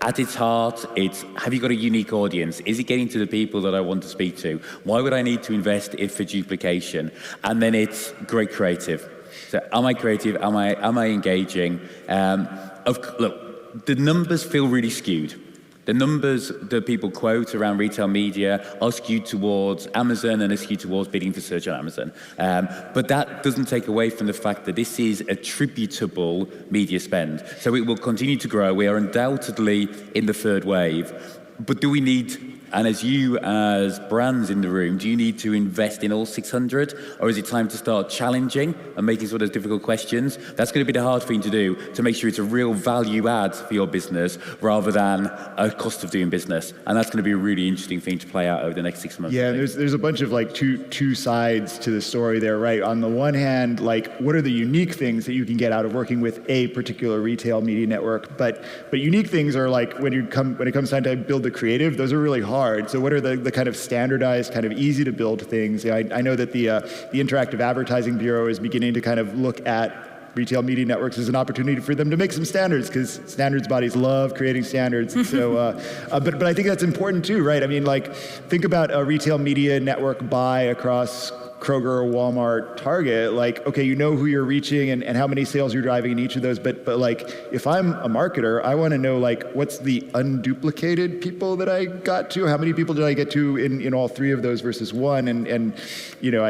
at its heart, it's, have you got a unique audience? Is it getting to the people that I want to speak to? Why would I need to invest if for duplication? And then it's great creative. So am I creative? Am I engaging? Look, the numbers feel really skewed. The numbers that people quote around retail media are skewed towards Amazon and are skewed towards bidding for search on Amazon. But that doesn't take away from the fact that this is attributable media spend. So it will continue to grow. We are undoubtedly in the third wave. But do we need, and as you as brands in the room, do you need to invest in all 600? Or is it time to start challenging and making sort of difficult questions? That's going to be the hard thing to do, to make sure it's a real value add for your business rather than a cost of doing business. And that's going to be a really interesting thing to play out over the next 6 months. Yeah, there's a bunch of like two sides to the story there, right? On the one hand, like, what are the unique things that you can get out of working with a particular retail media network? But unique things are like when it comes time to build the creative, those are really hard. So what are the kind of standardized, kind of easy to build things? I know that the Interactive Advertising Bureau is beginning to kind of look at retail media networks as an opportunity for them to make some standards, because standards bodies love creating standards. So, but I think that's important too, right? I mean, like, think about a retail media network buy across Kroger, Walmart, Target, like, okay, you know who you're reaching and how many sales you're driving in each of those, but like, if I'm a marketer, I want to know, like, what's the unduplicated people that I got to? How many people did I get to in all three of those versus one? And you know,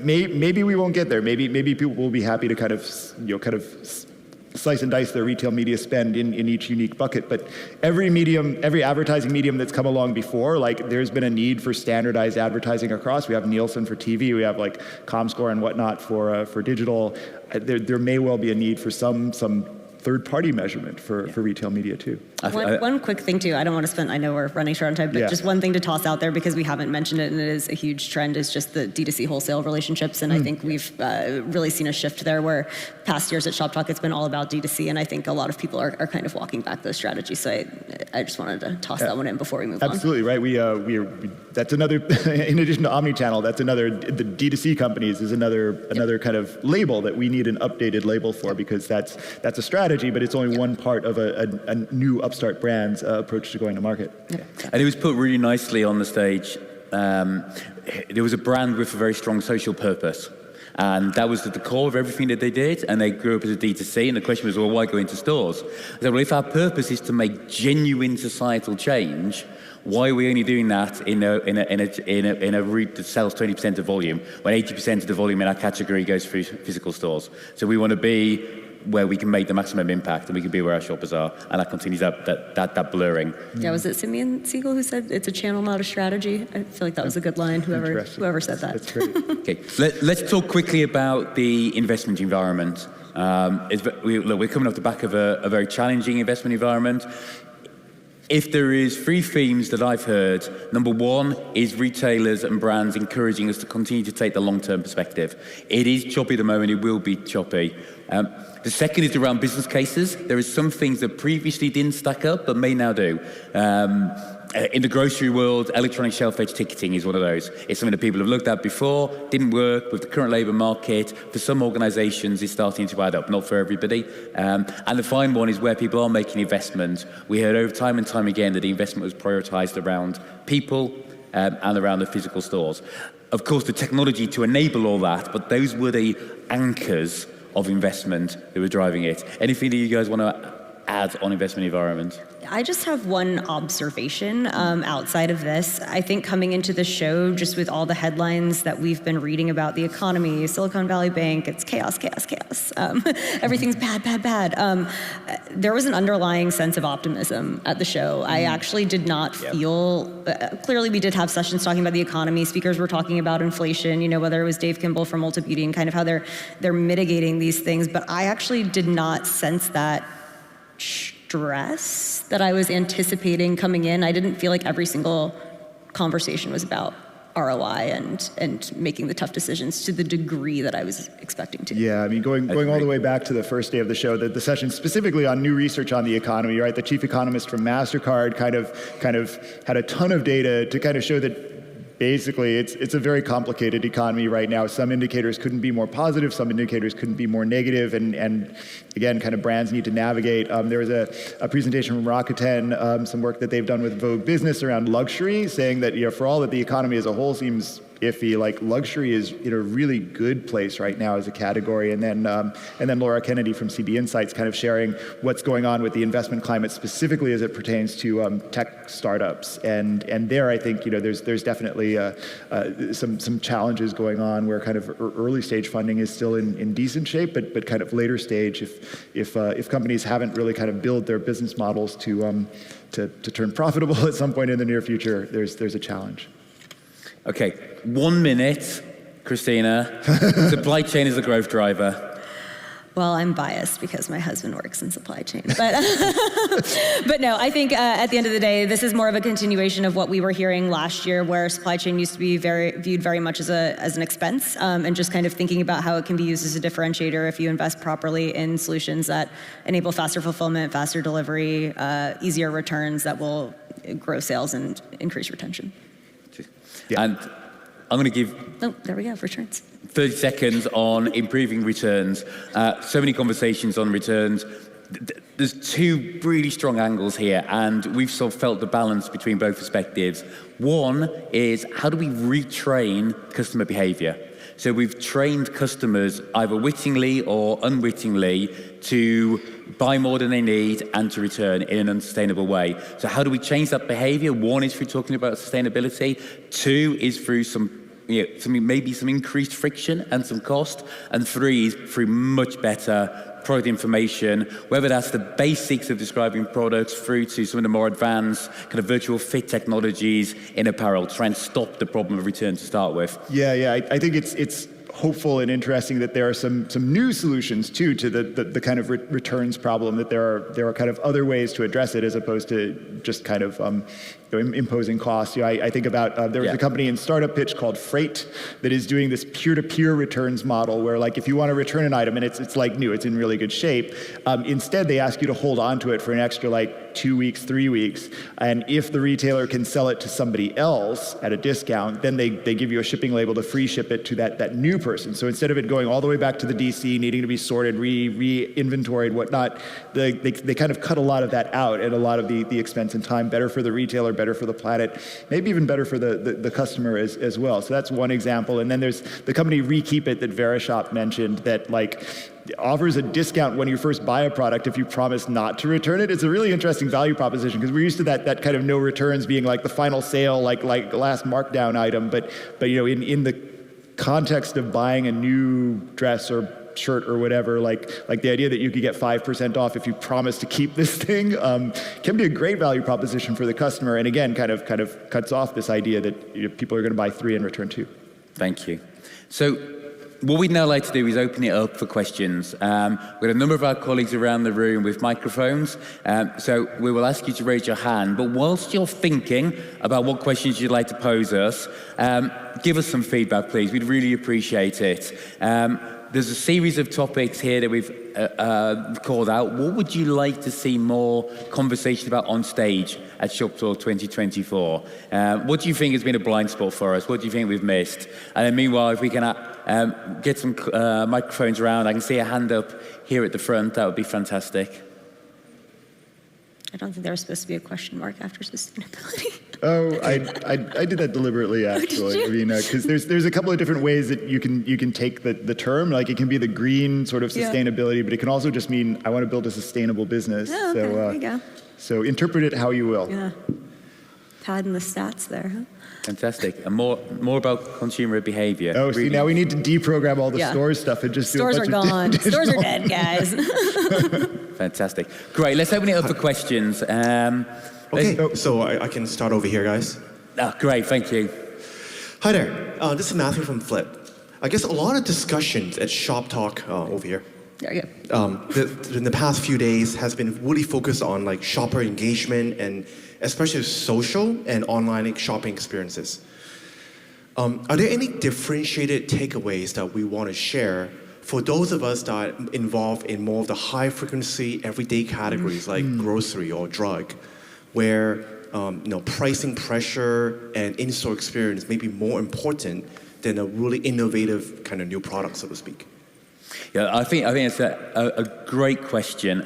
maybe we won't get there. Maybe people will be happy to kind of slice and dice their retail media spend in each unique bucket. But every advertising medium that's come along before, like, there's been a need for standardized advertising across. We have Nielsen for TV, we have like ComScore and whatnot for digital. There may well be a need for some third-party measurement for retail media too. One quick thing too, I don't want to spend, I know we're running short on time, but just one thing to toss out there because we haven't mentioned it and it is a huge trend is just the D2C wholesale relationships. And I think we've really seen a shift there where past years at Shoptalk, it's been all about D2C. And I think a lot of people are kind of walking back those strategies. So I just wanted to toss that one in before we move on. Absolutely, right. That's another, in addition to omnichannel, that's another, the D2C companies is another kind of label that we need an updated label for because that's a strategy, but it's only one part of a new upstart brand's approach to going to market. And it was put really nicely on the stage. There was a brand with a very strong social purpose. And that was at the core of everything that they did. And they grew up as a D2C. And the question was, well, why go into stores? I said, well, if our purpose is to make genuine societal change, why are we only doing that in a route that sells 20% of volume when 80% of the volume in our category goes through physical stores? So we want to be where we can make the maximum impact and we can be where our shoppers are, and that continues that blurring. Yeah, was it Simeon Siegel who said it's a channel, not a strategy? I feel like that was a good line, whoever said that. That's great. Okay, let's talk quickly about the investment environment. We're coming off the back of a very challenging investment environment. If there is three themes that I've heard, number one is retailers and brands encouraging us to continue to take the long-term perspective. It is choppy at the moment, it will be choppy. The second is around business cases. There are some things that previously didn't stack up, but may now do. In the grocery world, electronic shelf-edge ticketing is one of those. It's something that people have looked at before, didn't work with the current labour market. For some organisations, it's starting to add up, not for everybody. And the final one is where people are making investment. We heard over time and time again that the investment was prioritised around people and around the physical stores. Of course, the technology to enable all that, but those were the anchors of investment that were driving it. Anything that you guys want to add on investment environment? I just have one observation outside of this. I think coming into the show, just with all the headlines that we've been reading about the economy, Silicon Valley Bank, it's chaos, chaos, chaos. Everything's bad, bad, bad. There was an underlying sense of optimism at the show. I actually did not feel, clearly we did have sessions talking about the economy. Speakers were talking about inflation, whether it was Dave Kimball from Ulta Beauty and kind of how they're mitigating these things. But I actually did not sense that stress that I was anticipating coming in. I didn't feel like every single conversation was about ROI and making the tough decisions to the degree that I was expecting to. Yeah, I mean, going all the way back to the first day of the show, the session specifically on new research on the economy, right? The chief economist from MasterCard kind of had a ton of data to kind of show that basically, it's a very complicated economy right now. Some indicators couldn't be more positive, some indicators couldn't be more negative, and again, kind of brands need to navigate. There was a presentation from Rakuten, some work that they've done with Vogue Business around luxury, saying that for all that the economy as a whole seems iffy, like luxury is in a really good place right now as a category. And then Laura Kennedy from CB Insights kind of sharing what's going on with the investment climate specifically as it pertains to tech startups. And there, I think there's definitely some challenges going on where kind of early stage funding is still in decent shape, but kind of later stage, if companies haven't really kind of built their business models to turn profitable at some point in the near future, there's a challenge. Okay, 1 minute, Christina. Supply chain is a growth driver. Well, I'm biased because my husband works in supply chain. But no, I think at the end of the day, this is more of a continuation of what we were hearing last year, where supply chain used to be viewed very much as an expense, and just kind of thinking about how it can be used as a differentiator if you invest properly in solutions that enable faster fulfillment, faster delivery, easier returns that will grow sales and increase retention. Yeah. And I'm going to give... Oh, there we go, returns. 30 seconds on improving returns. So many conversations on returns. There's two really strong angles here, and we've sort of felt the balance between both perspectives. One is, how do we retrain customer behavior? So we've trained customers either wittingly or unwittingly to buy more than they need and to return in an unsustainable way. So how do we change that behavior? One is through talking about sustainability. Two is through maybe some increased friction and some cost. And three is through much better product information, whether that's the basics of describing products through to some of the more advanced kind of virtual fit technologies in apparel, try and stop the problem of return to start with. Yeah. I think it's hopeful and interesting that there are some new solutions too to the kind of returns problem, that there are kind of other ways to address it as opposed to just kind of imposing costs. I think about there was a company in Startup Pitch called Freight that is doing this peer-to-peer returns model where, like, if you want to return an item and it's like new, it's in really good shape, instead they ask you to hold on to it for an extra 2 weeks, 3 weeks, and if the retailer can sell it to somebody else at a discount, then they give you a shipping label to free ship it to that new person. So instead of it going all the way back to the DC, needing to be sorted, re-inventoried, whatnot, they kind of cut a lot of that out and a lot of the expense and time, better for the retailer, better for the planet, maybe even better for the customer as well. So that's one example. And then there's the company Rekeep It that Verishop mentioned that offers a discount when you first buy a product if you promise not to return it. It's a really interesting value proposition because we're used to that kind of no returns being like the final sale, like last markdown item. But in the context of buying a new dress or shirt or whatever, like the idea that you could get 5% off if you promise to keep this thing can be a great value proposition for the customer. And again, kind of cuts off this idea that people are going to buy 3 and return 2. Thank you. So what we'd now like to do is open it up for questions. We've got a number of our colleagues around the room with microphones, so we will ask you to raise your hand. But whilst you're thinking about what questions you'd like to pose us, give us some feedback, please. We'd really appreciate it. There's a series of topics here that we've called out. What would you like to see more conversation about on stage at Shoptalk 2024? What do you think has been a blind spot for us? What do you think we've missed? And then meanwhile, if we can get some microphones around, I can see a hand up here at the front. That would be fantastic. I don't think there was supposed to be a question mark after sustainability. Oh, I did that deliberately, actually. I mean, because there's a couple of different ways that you can take the term. Like, it can be the green sort of sustainability, but it can also just mean I want to build a sustainable business. Oh, okay, there you go. So interpret it how you will. Yeah. Padding the stats there, huh? Fantastic. And more about consumer behavior. Oh, see, now we need to deprogram all the stores stuff and just stores do a bunch are gone. of Stores are dead, guys. Fantastic. Great. Let's open it up for questions. Okay, so I can start over here, guys. Oh, great. Thank you. Hi there. This is Matthew from Flip. I guess a lot of discussions at Shoptalk over here. There you go. In the past few days has been really focused on shopper engagement and especially social and online shopping experiences. Are there any differentiated takeaways that we want to share for those of us that are involved in more of the high frequency everyday categories like grocery or drug, where pricing pressure and in-store experience may be more important than a really innovative kind of new product, so to speak? Yeah, I think it's a great question.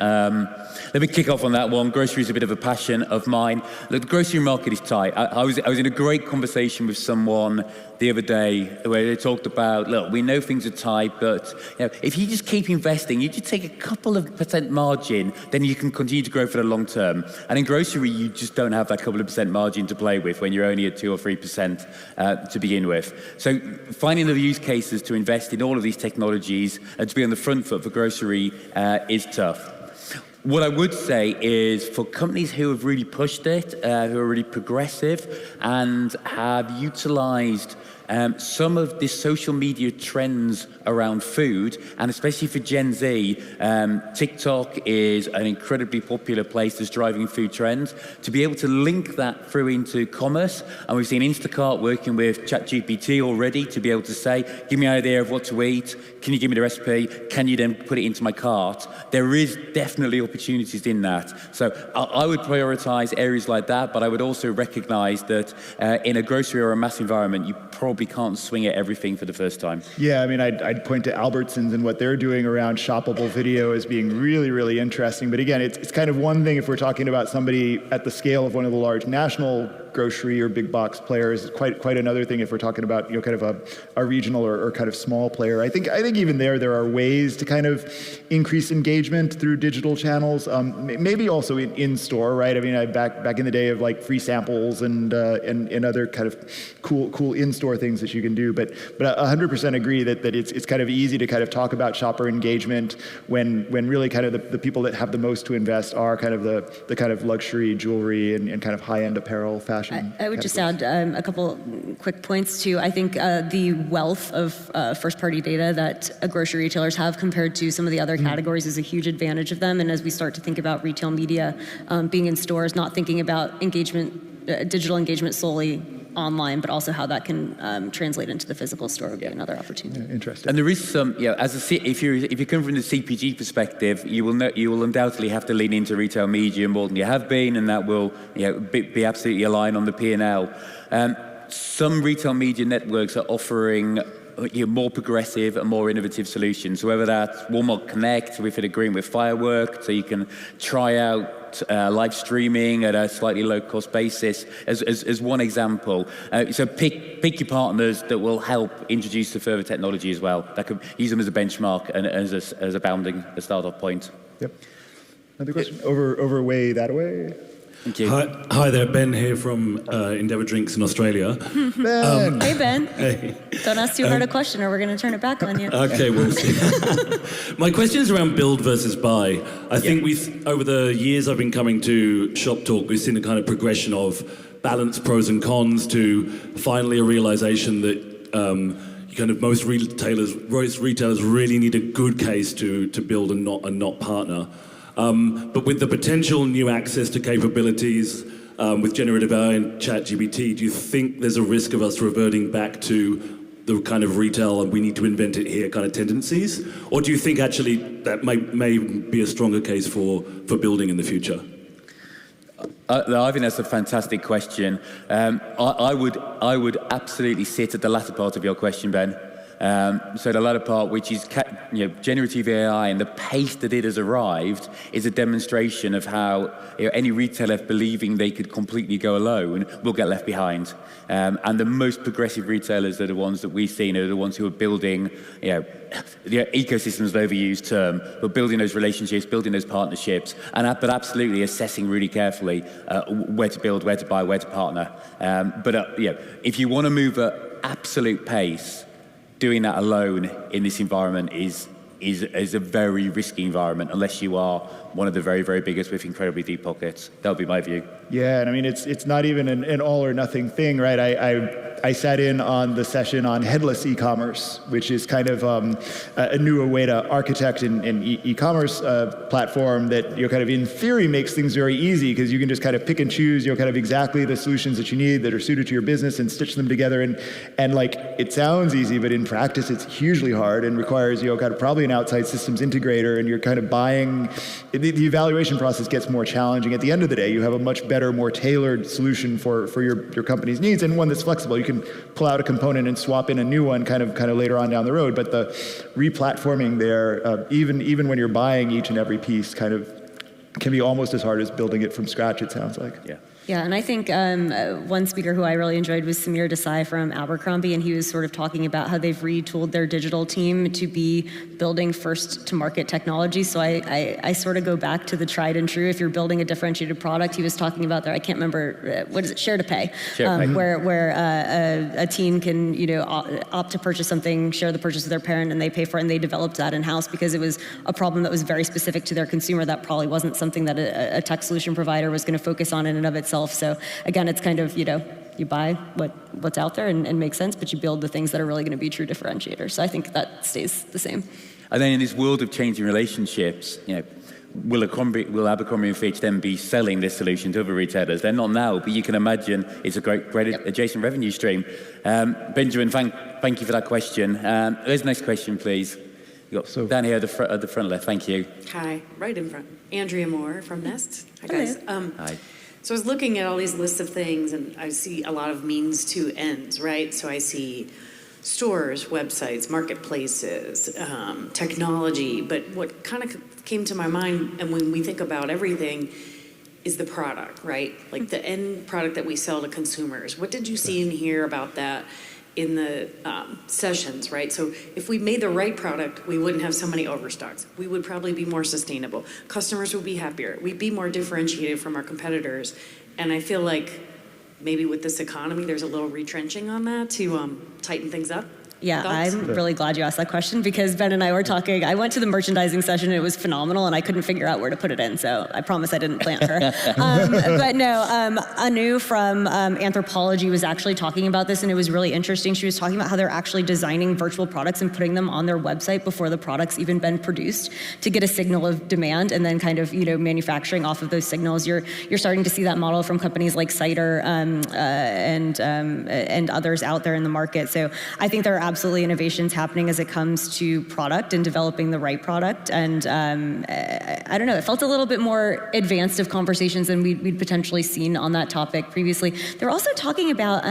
Let me kick off on that one. Grocery is a bit of a passion of mine. Look, the grocery market is tight. I was in a great conversation with someone the other day where they talked about, look, we know things are tight, but if you just keep investing, you just take a couple of % margin, then you can continue to grow for the long term. And in grocery, you just don't have that couple of % margin to play with when you're only at 2 or 3% to begin with. So finding the use cases to invest in all of these technologies and to be on the front foot for grocery is tough. What I would say is for companies who have really pushed it, who are really progressive and have utilized some of the social media trends around food, and especially for Gen Z, TikTok is an incredibly popular place that's driving food trends. To be able to link that through into commerce, and we've seen Instacart working with ChatGPT already to be able to say, give me an idea of what to eat, can you give me the recipe, can you then put it into my cart? There is definitely opportunities in that. So I would prioritize areas like that, but I would also recognize that in a grocery or a mass environment, you probably can't swing at everything for the first time. Yeah, I mean, I'd point to Albertsons and what they're doing around shoppable video as being really, really interesting. But again, it's kind of one thing if we're talking about somebody at the scale of one of the large national grocery or big box players. Quite another thing if we're talking about kind of a regional or kind of small player. I think even there are ways to kind of increase engagement through digital channels. Maybe also in store, right? I mean, back in the day of like free samples and other kind of cool in-store things that you can do. But 100% agree that it's kind of easy to kind of talk about shopper engagement when really kind of the people that have the most to invest are kind of the kind of luxury jewelry and kind of high-end apparel fashion. I would just add a couple quick points too. I think the wealth of first-party data that grocery retailers have compared to some of the other categories is a huge advantage of them. And as we start to think about retail media being in stores, not thinking about engagement, digital engagement solely online, but also how that can translate into the physical store would be another opportunity. Yeah, interesting. And there is some, if you come from the CPG perspective, you will undoubtedly have to lean into retail media more than you have been, and that will be absolutely aligned on the P&L. Some retail media networks are offering more progressive and more innovative solutions. So whether that's Walmart Connect with an agreement with Firework, so you can try out live streaming at a slightly low-cost basis, as one example. So pick your partners that will help introduce the further technology as well. That could use them as a benchmark and as a bounding, a start-off point. Yep. Another question? Over way that way. Thank you. Hi there, Ben here from Endeavour Drinks in Australia. Ben. Hey, Ben. Hey. Don't ask too hard a question or we're going to turn it back on you. Okay, we'll see. My question is around build versus buy. I think over the years I've been coming to Shoptalk, we've seen a kind of progression of balanced pros and cons to finally a realization that kind of most retailers really need a good case to build and not partner. But with the potential new access to capabilities with generative AI and ChatGPT, do you think there's a risk of us reverting back to the kind of retail and we need to invent it here kind of tendencies? Or do you think actually that may be a stronger case for building in the future? I think that's a fantastic question. I would absolutely sit at the latter part of your question, Ben. So the latter part, which is generative AI and the pace that it has arrived, is a demonstration of how any retailer believing they could completely go alone will get left behind. And the most progressive retailers are the ones that we've seen are the ones who are building, the ecosystem is an overused term, but building those relationships, building those partnerships, but absolutely assessing really carefully where to build, where to buy, where to partner. If you want to move at absolute pace, doing that alone in this environment is a very risky environment unless you are one of the very, very biggest with incredibly deep pockets. That would be my view. Yeah, and I mean, it's not even an all or nothing thing, right? I sat in on the session on headless e-commerce, which is kind of a newer way to architect an e-commerce platform that kind of in theory makes things very easy because you can just kind of pick and choose kind of exactly the solutions that you need that are suited to your business and stitch them together. And like it sounds easy, but in practice it's hugely hard and requires kind of probably an outside systems integrator, and you're kind of buying. The evaluation process gets more challenging. At the end of the day, you have a much better, more tailored solution for your company's needs, and one that's flexible. You can pull out a component and swap in a new one kind of later on down the road. But the replatforming there, even when you're buying each and every piece, kind of can be almost as hard as building it from scratch, it sounds like. Yeah. Yeah, and I think one speaker who I really enjoyed was Samir Desai from Abercrombie, and he was sort of talking about how they've retooled their digital team to be building first-to-market technology. So I sort of go back to the tried and true. If you're building a differentiated product, he was talking about there, I can't remember, what is it, share to pay, where a team can opt to purchase something, share the purchase with their parent, and they pay for it, and they developed that in-house because it was a problem that was very specific to their consumer that probably wasn't something that a tech solution provider was going to focus on in and of itself. So again, it's kind of, you buy what's out there and makes sense, but you build the things that are really going to be true differentiators. So I think that stays the same. And then in this world of changing relationships, will Abercrombie and Fitch then be selling this solution to other retailers? They're not now, but you can imagine it's a great adjacent revenue stream. Benjamin, thank you for that question. There's the next question, please. You got down here at the front left. Thank you. Hi, right in front. Andrea Moore from Nest. Hi, guys. Hi. So I was looking at all these lists of things, and I see a lot of means to ends, right? So I see stores, websites, marketplaces, technology. But what kind of came to my mind, and when we think about everything, is the product, right? Like the end product that we sell to consumers. What did you see and hear about that in the sessions, right? So if we made the right product, we wouldn't have so many overstocks. We would probably be more sustainable. Customers would be happier. We'd be more differentiated from our competitors. And I feel like maybe with this economy, there's a little retrenching on that to tighten things up. Yeah, Thoughts? I'm really glad you asked that question because Ben and I were talking. I went to the merchandising session. It was phenomenal, and I couldn't figure out where to put it in. So I promise I didn't plant her. But no, Anu from Anthropology was actually talking about this, and it was really interesting. She was talking about how they're actually designing virtual products and putting them on their website before the product's even been produced to get a signal of demand, and then kind of manufacturing off of those signals. You're starting to see that model from companies like Cider and others out there in the market. So I think there are absolutely innovations happening as it comes to product and developing the right product. And I don't know, it felt a little bit more advanced of conversations than we'd potentially seen on that topic previously. They were also talking about,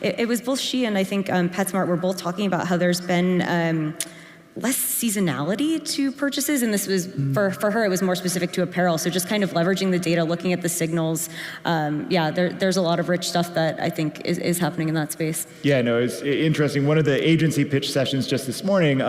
it was both she and I think PetSmart were both talking about how there's been less seasonality to purchases, and this was for her. It was more specific to apparel. So just kind of leveraging the data, looking at the signals. There's a lot of rich stuff that I think is happening in that space. Yeah, no, it's interesting. One of the agency pitch sessions just this morning,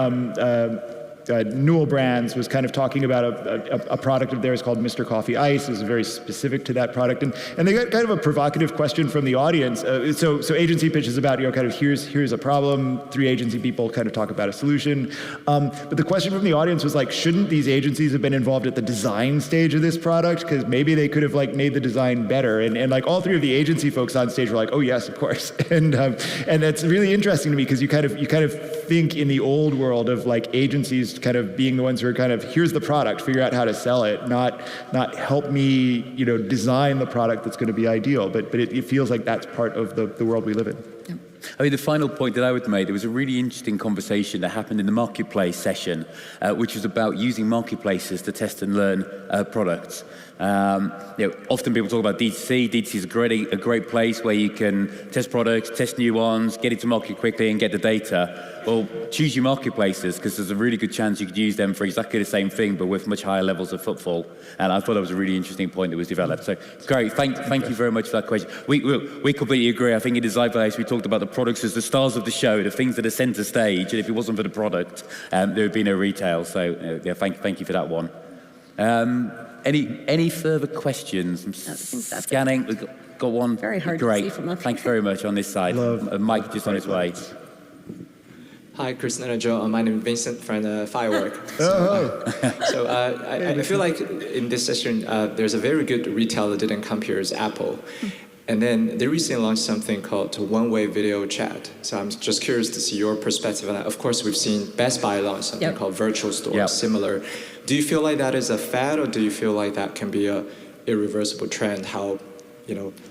Newell Brands was kind of talking about a product of theirs called Mr. Coffee Ice. It was very specific to that product, and they got kind of a provocative question from the audience. So agency pitch is about kind of here's a problem. 3 agency people kind of talk about a solution, but the question from the audience was like, shouldn't these agencies have been involved at the design stage of this product? Because maybe they could have like made the design better. And like all 3 of the agency folks on stage were like, oh yes, of course. And that's really interesting to me because you kind of think in the old world of like agencies kind of being the ones who are kind of, here's the product, figure out how to sell it, not help me, design the product that's going to be ideal. But it feels like that's part of the world we live in. Yeah. I mean, the final point that I would make, there was a really interesting conversation that happened in the marketplace session, which was about using marketplaces to test and learn products. Often people talk about D2C. D2C is a great place where you can test products, test new ones, get it to market quickly and get the data. Well, choose your marketplaces because there's a really good chance you could use them for exactly the same thing, but with much higher levels of footfall. And I thought that was a really interesting point that was developed. So great, thank you very much for that question. We completely agree. I think in Zeitgeist we talked about the products as the stars of the show, the things that are center stage, and if it wasn't for the product, there would be no retail. So thank you for that one. Any further questions? I'm scanning. We've got one. Very hard Great. to see from up here. Thanks very much on this side. Mike just on his way. Hi, Kristen and Joe. My name is Vincent from the Firework. I feel like in this session, there's a very good retailer that didn't come here is Apple. And then they recently launched something called one-way video chat. So I'm just curious to see your perspective on that. Of course, we've seen Best Buy launch something called virtual store, similar. Do you feel like that is a fad, or do you feel like that can be a irreversible trend, how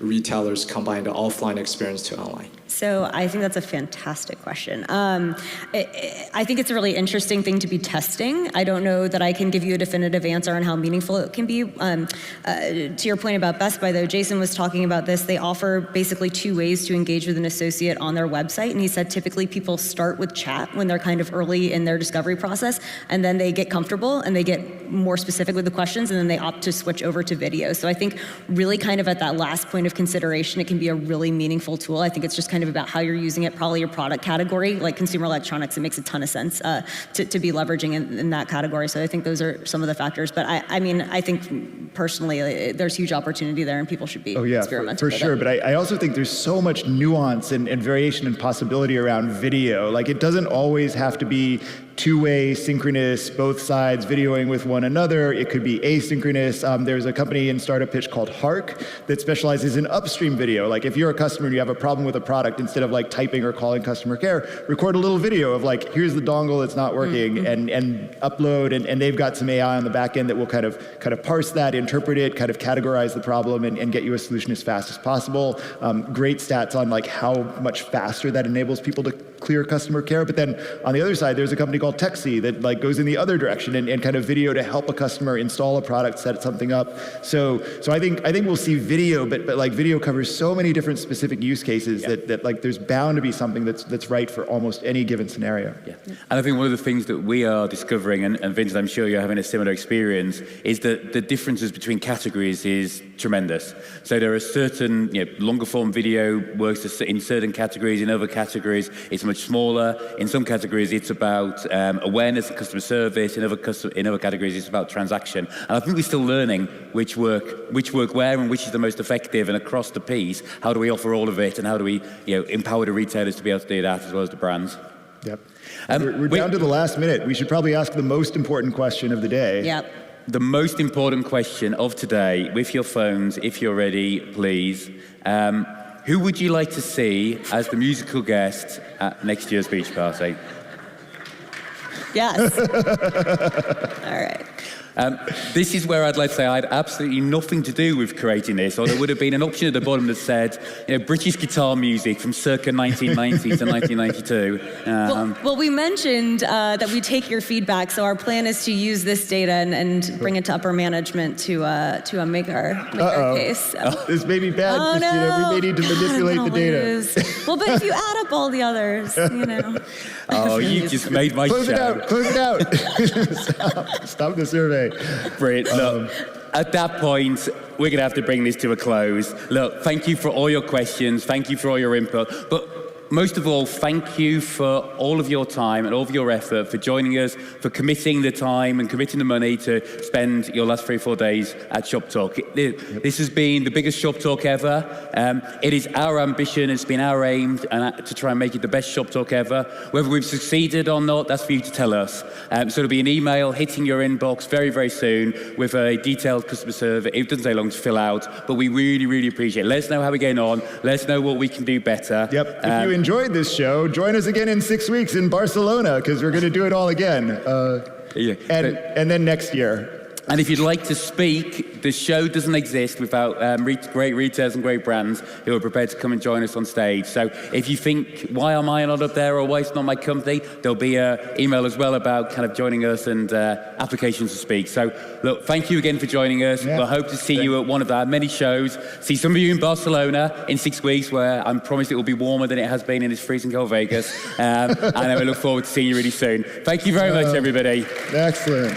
retailers combine the offline experience to online? So I think that's a fantastic question. I think it's a really interesting thing to be testing. I don't know that I can give you a definitive answer on how meaningful it can be. To your point about Best Buy, though, Jason was talking about this. They offer basically 2 ways to engage with an associate on their website. And he said typically people start with chat when they're kind of early in their discovery process, and then they get comfortable and they get more specific with the questions, and then they opt to switch over to video. So I think really kind of at that last point of consideration, it can be a really meaningful tool. I think it's just kind of about how you're using it, probably your product category, like consumer electronics. It makes a ton of sense to be leveraging in that category. So I think those are some of the factors. But I think personally, there's huge opportunity there, and people should be experimenting for sure. It. But I also think there's so much nuance and variation and possibility around video. Like it doesn't always have to be 2-way, synchronous, both sides videoing with one another. It could be asynchronous. There's a company in Startup Pitch called Hark that specializes in upstream video. Like if you're a customer and you have a problem with a product, instead of like typing or calling customer care, record a little video of like, here's the dongle that's not working, and upload, and they've got some AI on the back end that will kind of parse that, interpret it, kind of categorize the problem, and get you a solution as fast as possible. Great stats on like how much faster that enables people to clear customer care. But then on the other side, there's a company called Texi that like goes in the other direction and kind of video to help a customer install a product, set something up. So I think we'll see video, but like video covers so many different specific use cases that like there's bound to be something that's right for almost any given scenario. Yeah. And I think one of the things that we are discovering, and Vincent, I'm sure you're having a similar experience, is that the differences between categories is tremendous. So there are certain, longer form video works in certain categories. In other categories, it's much smaller. In some categories, it's about awareness and customer service. In other categories, it's about transaction. And I think we're still learning which work where and which is the most effective. And across the piece, how do we offer all of it, and how do we empower the retailers to be able to do that as well as the brands? Yep. We're down to the last minute. We should probably ask the most important question of the day. Yep. The most important question of today, with your phones, if you're ready, please. Who would you like to see as the musical guest at next year's beach party? Yes. All right. This is where I'd like to say I had absolutely nothing to do with creating this, or there would have been an option at the bottom that said, British guitar music from circa 1990 to 1992. Well, we mentioned that we take your feedback, so our plan is to use this data and bring it to upper management to make our case. This may be bad, Oh, Christina. no. We may need to manipulate the data. Well, but if you add up all the others, Oh, you just made my Close show. it out. Close it out. Stop the survey. Brilliant. Look, at that point, we're going to have to bring this to a close. Look, thank you for all your questions. Thank you for all your input. But most of all, thank you for all of your time and all of your effort, for joining us, for committing the time and committing the money to spend your last 3 or 4 days at Shoptalk. This has been the biggest Shoptalk ever. It is our ambition, it's been our aim to try and make it the best Shoptalk ever. Whether we've succeeded or not, that's for you to tell us. So it'll be an email hitting your inbox very, very soon with a detailed customer survey. It doesn't take long to fill out, but we really, really appreciate it. Let us know how we're getting on. Let us know what we can do better. Yep. If you enjoyed this show, join us again in 6 weeks in Barcelona, because we're going to do it all again. And then next year. And if you'd like to speak, the show doesn't exist without great retailers and great brands who are prepared to come and join us on stage. So if you think, why am I not up there, or why it's not my company, there'll be an email as well about kind of joining us and applications to speak. So look, thank you again for joining us. Yeah. We'll hope to see you at one of our many shows. See some of you in Barcelona in 6 weeks, where I'm promised it will be warmer than it has been in this freezing cold Vegas. And then we look forward to seeing you really soon. Thank you very much, everybody. Excellent.